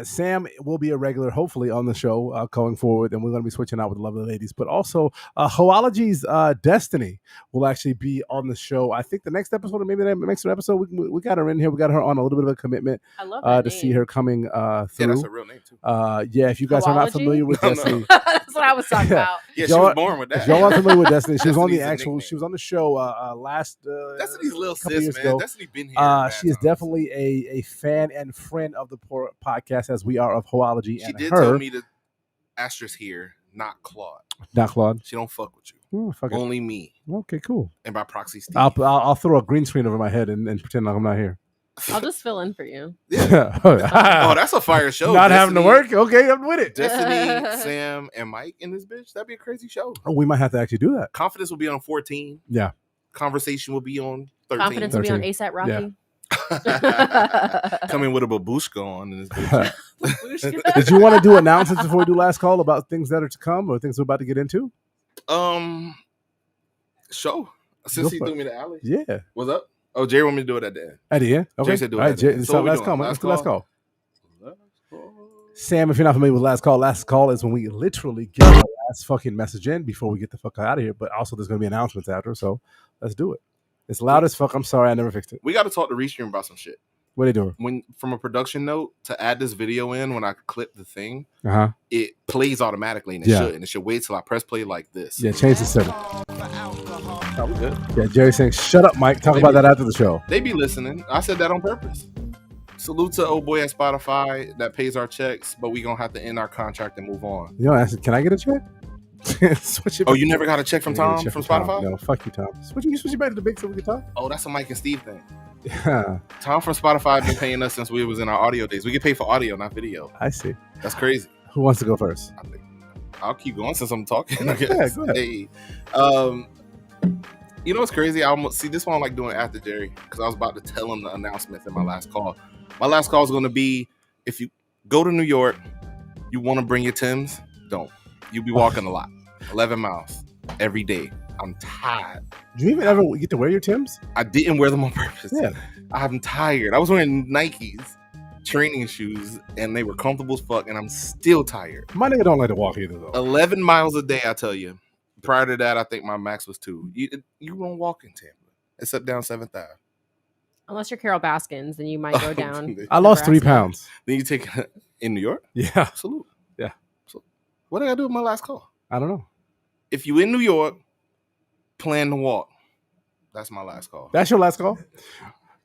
Sam will be a regular, hopefully, on the show going forward, and we're going to be switching out with the lovely ladies. But also, Hoology's Destiny will actually be on the show. I think the next episode, or maybe the next episode, we got her in here. We got her on a little bit of a commitment I love that to see her coming through. Yeah, that's a real name too. Yeah, if you guys are not Hoology? familiar with No, no. Destiny, That's what I was talking about. Yeah, she Y'all- was born with that. if y'all aren't familiar with Destiny, she was on the Destiny's a actual. nickname. She was on the show last. Destiny's little couple sis, years man. ago. Destiny been here. She is definitely a fan and friend of the podcast, as we are of Hoology. She And did her, tell me to asterisk here, not Claude. not Claude. She don't fuck with you. Oh, fuck it. Only me, Okay, cool. and by proxy, Steve. I'll throw a green screen over my head and pretend like I'm not here. I'll just fill in for you. Yeah. Oh, that's a fire show. Not having to Destiny- work. Okay, I'm with it. Destiny, Sam, and Mike in this bitch. That'd be a crazy show. Oh, we might have to actually do that. Confidence will be on 14. Yeah. Conversation will be on 13. Confidence will be on 13. ASAP Rocky. Coming with a babushka on in this bitch. Did you want to do announcements before we do last call about things that are to come or things we're about to get into? Show. Since Go he for threw it. me the alley. Yeah. What's up? Oh, Jerry want me to do it at the end. At the end? Okay. Jay said do it All right, at the end. Jay, So so what we last doing? call, man. Last Let's do call? last call. Sam, if you're not familiar with last call is when we literally get the last fucking message in before we get the fuck out of here. But also, there's going to be announcements after, so let's do it. It's loud as fuck. I'm sorry, I never fixed it. We got to talk to Restream about some shit. What are they doing? When from a production note to add this video in, when I clip the thing, Uh-huh. it plays automatically and it Yeah. should. And it should wait till I press play like this. Yeah, change the setting. Oh, we good. Yeah, Jerry's saying, "Shut up, Mike. Talk about that after the show." They be listening. I said that on purpose. Salute to old boy at Spotify that pays our checks, but we gonna have to end our contract and move on. You know, I said, "Can I get a check?" You never got a check from Tom from Spotify? No, fuck you, Tom. Switch you back to the big so we can talk. Oh, that's a Mike and Steve thing. Yeah, Tom from Spotify been paying us since we was in our audio days. We get paid for audio, not video. I see. That's crazy. Who wants to go first? I'll keep going since I'm talking. I Yeah, guess. go ahead. Hey, you know what's crazy? I almost see this one I'm like doing after Jerry because I was about to tell him the announcements in my last call. My last call is going to be if you go to New York, you want to bring your Timbs, don't. You'll be walking a lot, 11 miles every day. I'm tired. Do you even ever get to wear your Timbs? I didn't wear them on purpose. Yeah. I'm tired. I was wearing Nikes training shoes and they were comfortable as fuck and I'm still tired. My nigga don't like to walk either though. 11 miles a day, I tell you. Prior to that, I think my max was 2. You won't walk in Tampa, except down 7th Ave. Unless you're Carol Baskins, then you might go down. I lost 3 pounds. Then you take in New York? Yeah. Salute. Yeah. So, what did I do with my last call? I don't know. If you in New York, plan to walk. That's my last call. That's your last call?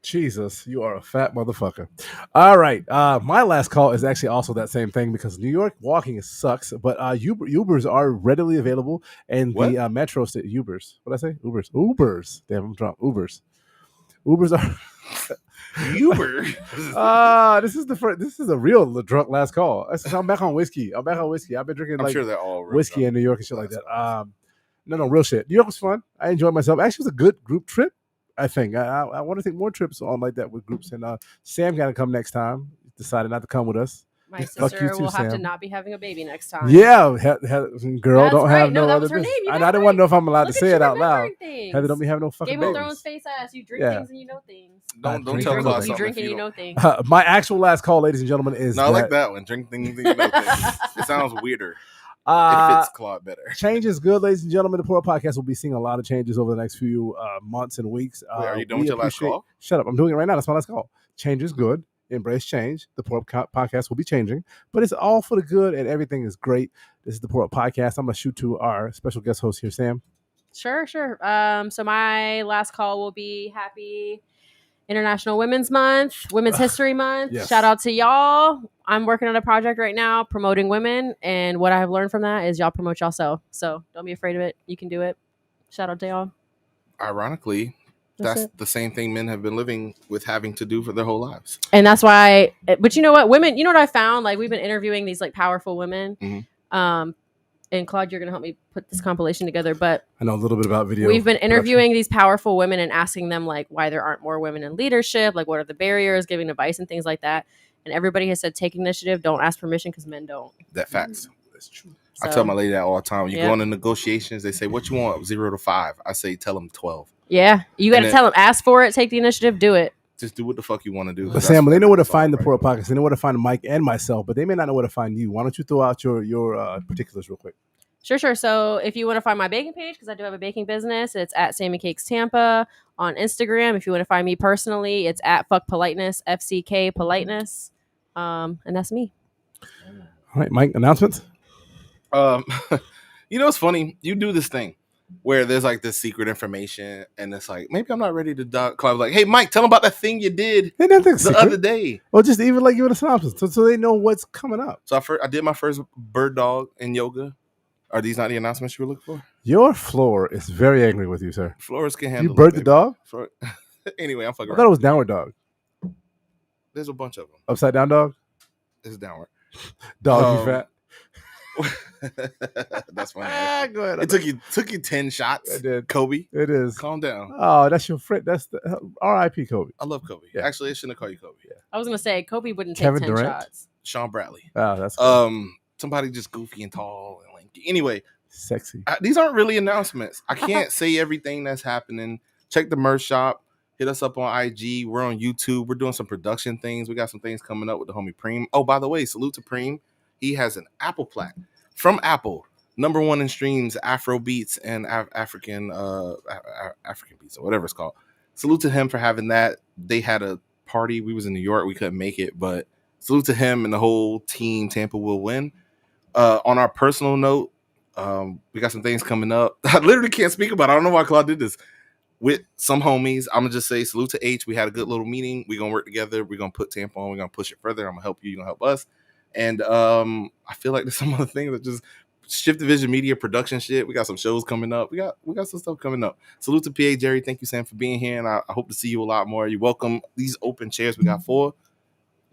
Jesus, you are a fat motherfucker. All right. My last call is actually also that same thing because New York walking sucks, but Ubers are readily available and the metro station. Ubers. What did I say? Ubers. Damn, I'm drunk. Ubers are Uber. This is a real drunk last call. I'm back on whiskey. I've been drinking I'm sure they're all real whiskey in New York and shit like that. No, real shit. New York was fun. I enjoyed myself. Actually, it was a good group trip. I think I want to take more trips on like that with groups. And Sam got to come next time. Decided not to come with us. My sister will have to not be having a baby next time. Yeah, girl, That's don't right. have no no that other was her business. name. I didn't want to know if I'm allowed Look to say it out loud. Things. Heather, don't be having no fucking Game of babies. Thrones face ass. You drink things and you know things. Don't drink tell us You something drink if and you don't. know things. My actual last call, ladies and gentlemen, is I like that one. Drink things and you know things. It sounds weirder. It fits Claude better. Change is good, ladies and gentlemen. The Poor Podcast will be seeing a lot of changes over the next few months and weeks. Wait, are you done with your last call? Shut up. I'm doing it right now. That's my last call. Change is good. Embrace change. The Poor Podcast will be changing, but it's all for the good and everything is great. This is the Poor Podcast. I'm going to shoot to our special guest host here, Sam. Sure. So my last call will be happy International Women's Month, Women's History Month. Yes. Shout out to y'all. I'm working on a project right now promoting women, and what I have learned from that is y'all promote yourself. So don't be afraid of it. You can do it. Shout out to y'all. Ironically, that's the same thing men have been living with having to do for their whole lives. And that's why, but you know what, women, you know what I found? Like we've been interviewing these like powerful women. Mm-hmm. And Claude, you're going to help me put this compilation together, but I know a little bit about video. We've been interviewing these powerful women and asking them like why there aren't more women in leadership, like what are the barriers, giving advice and things like that. And everybody has said take initiative, don't ask permission because men don't. That facts. That's true. I tell my lady that all the time. When you go into negotiations, they say, what you want, 0 to 5? I say, tell them 12. Yeah. You got to tell them, ask for it, take the initiative, do it. Just do what the fuck you want to do. But Sam, they know where to find the Poor Podcast. They know where to find Mike and myself, but they may not know where to find you. Why don't you throw out your particulars real quick? Sure. So if you want to find my baking page, because I do have a baking business, it's at Sammy Cakes Tampa on Instagram. If you want to find me personally, it's at Fuck Politeness, FCK Politeness. And that's me. All right, Mike, announcements? You know, it's funny. You do this thing where there's like this secret information and it's like, maybe I'm not ready to Clive like, hey, Mike, tell them about that thing you did the other day. Well, just even like give it a synopsis so they know what's coming up. So I did my first bird dog in yoga. Are these not the announcements you were looking for? Your floor is very angry with you, sir. Floors can handle you bird the dog? Anyway, I'm fucking I thought it was downward dog. There's a bunch of them. Upside down dog? It's downward. Dog, you fat. That's funny. Go ahead. It took you 10 shots. It did. Kobe. It is. Calm down. Oh, that's your friend. That's the R.I.P. Kobe. I love Kobe. Yeah. Actually, I shouldn't have called you Kobe. Yeah. I was gonna say Kobe wouldn't Kevin take 10 Durant? shots. Sean Bradley. Oh, that's cool. Somebody just goofy and tall and lanky. Anyway, sexy. These aren't really announcements. I can't say everything that's happening. Check the merch shop. Hit us up on IG. We're on YouTube. We're doing some production things. We got some things coming up with the homie Preem. Oh, by the way, salute to Preem. He has an Apple plaque from Apple. #1 in streams, Afro beats and African beats or whatever it's called. Salute to him for having that. They had a party. We was in New York. We couldn't make it, but salute to him and the whole team. Tampa will win. On our personal note, We got some things coming up. I literally can't speak about it. I don't know why Claude did this. With some homies, I'm gonna just say salute to H. We had a good little meeting. We're gonna work together. We're gonna put Tampa on. We're gonna push it further. I'm gonna help you. You're gonna help us. And I feel like there's some other things that just Shift Division Media production shit. We got some shows coming up. We got some stuff coming up. Salute to PA Jerry. Thank you, Sam, for being here. And I hope to see you a lot more. You're welcome. These open chairs we got 4.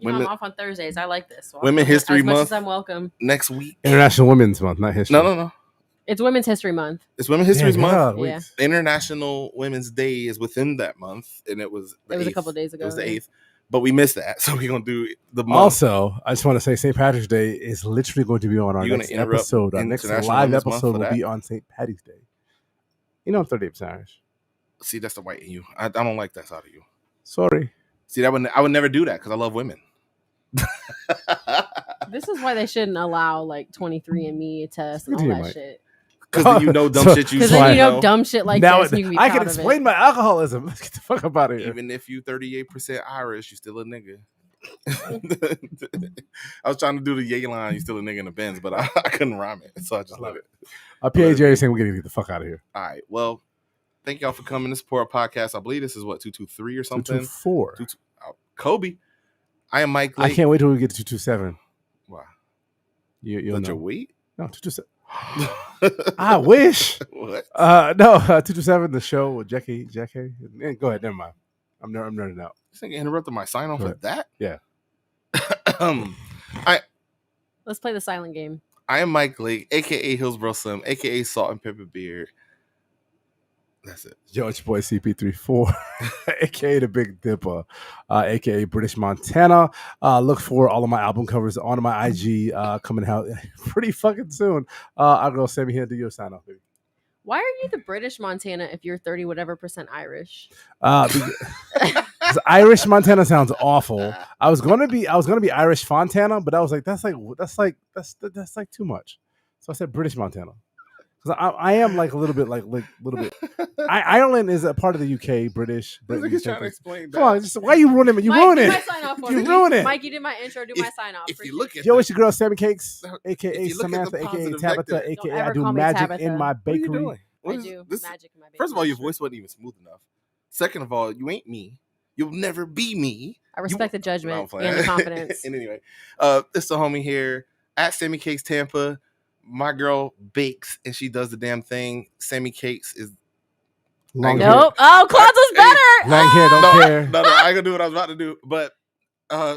I'm off on Thursdays. I like this. So Women History Month. As I'm welcome. Next week. International Women's Month, not History. No. It's Women's History Month. It's Women's History Month. Yeah. International Women's Day is within that month, and it was a couple days ago. It was the 8th, but we missed that, so we're gonna do the month. Also, I just want to say St. Patrick's Day is literally going to be on our next episode. Our next live episode will be on St. Patty's Day. You know I'm 38% Irish. See, that's the white in you. I don't like that side of you. Sorry. See, I would never do that because I love women. This is why they shouldn't allow like 23andMe tests and all that shit. Because then you know dumb shit you Because then you know dumb shit like now this. And you can be I can explain my alcoholism. Let's get the fuck up out of here. Even if you 38% Irish, you still a nigga. I was trying to do the yay line. You still a nigga in the Benz, but I couldn't rhyme it, so I just let it. PA Jerry saying we're gonna get the fuck out of here. All right. Well, thank y'all for coming to support our podcast. I believe this is what 223 or something. 224. Kobe. I am Mike Lake. I can't wait till we get to 227. Why? You'll know. Your weight? No, 227. I wish. What? No, 227. The show with Jackie. Go ahead. Never mind. I'm nerding out. This thing interrupted my sign off with that. Yeah. Let's play the silent game. I am Mike Lake, aka Hillsborough Slim, aka Salt and Pepper Beard. That's it. Yo, it's your boy CP34, aka the Big Dipper, aka British Montana. Look for all of my album covers on my IG coming out pretty fucking soon. I'll go Sammy here, do your sign off, baby. Why are you the British Montana if you're 30 whatever % Irish? Because Irish Montana sounds awful. I was gonna be Irish Fontana, but I was like, that's like too much. So I said British Montana. Because I am like a little bit. Ireland is a part of the UK, British. Britain, He's trying to explain that. Come on, why you ruin it? You ruin it. You ruin it. Mike, you did my intro. Do my sign off. If you look at yo, it's your girl Sammy Cakes, aka look at Samantha, the aka positive Tabitha, vector. aka I do magic in my bakery. What are you doing? I do magic in my bakery. First of all, your voice wasn't even smooth enough. Second of all, you ain't me. You'll never be me. I respect the judgment and the confidence. And anyway, it's the homie here at Sammy Cakes Tampa. My girl bakes and she does the damn thing. Sammy Cakes is long hair. Nope. Oh, Claude's was better. Long hair, don't care. No, I ain't gonna do what I was about to do. But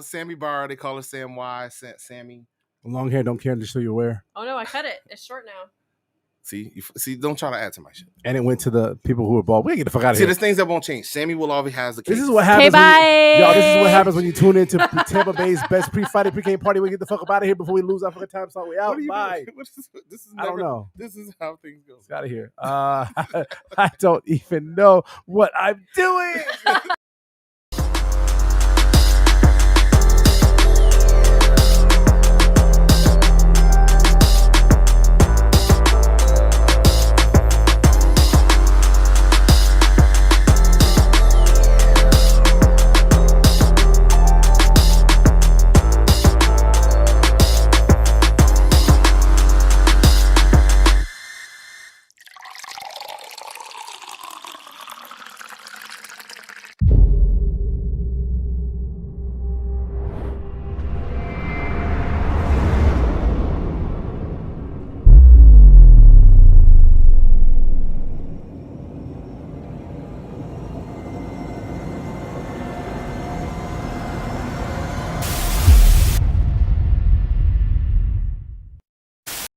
Sammy Barr, they call her Sam Y. Sammy. Long hair, don't care. Just so you're aware. Oh no, I cut it. It's short now. See, don't try to add to my shit. And it went to the people who were bald. We get the fuck out of here. See, there's things that won't change. Sammy will always have the case. This is what happens. Okay, bye. This is what happens when you tune into Tampa Bay's best pre-Friday pre-game party. We get the fuck up out of here before we lose our fucking time slot. We out. Bye. I don't know. This is how things go. Get out of here. I don't even know what I'm doing.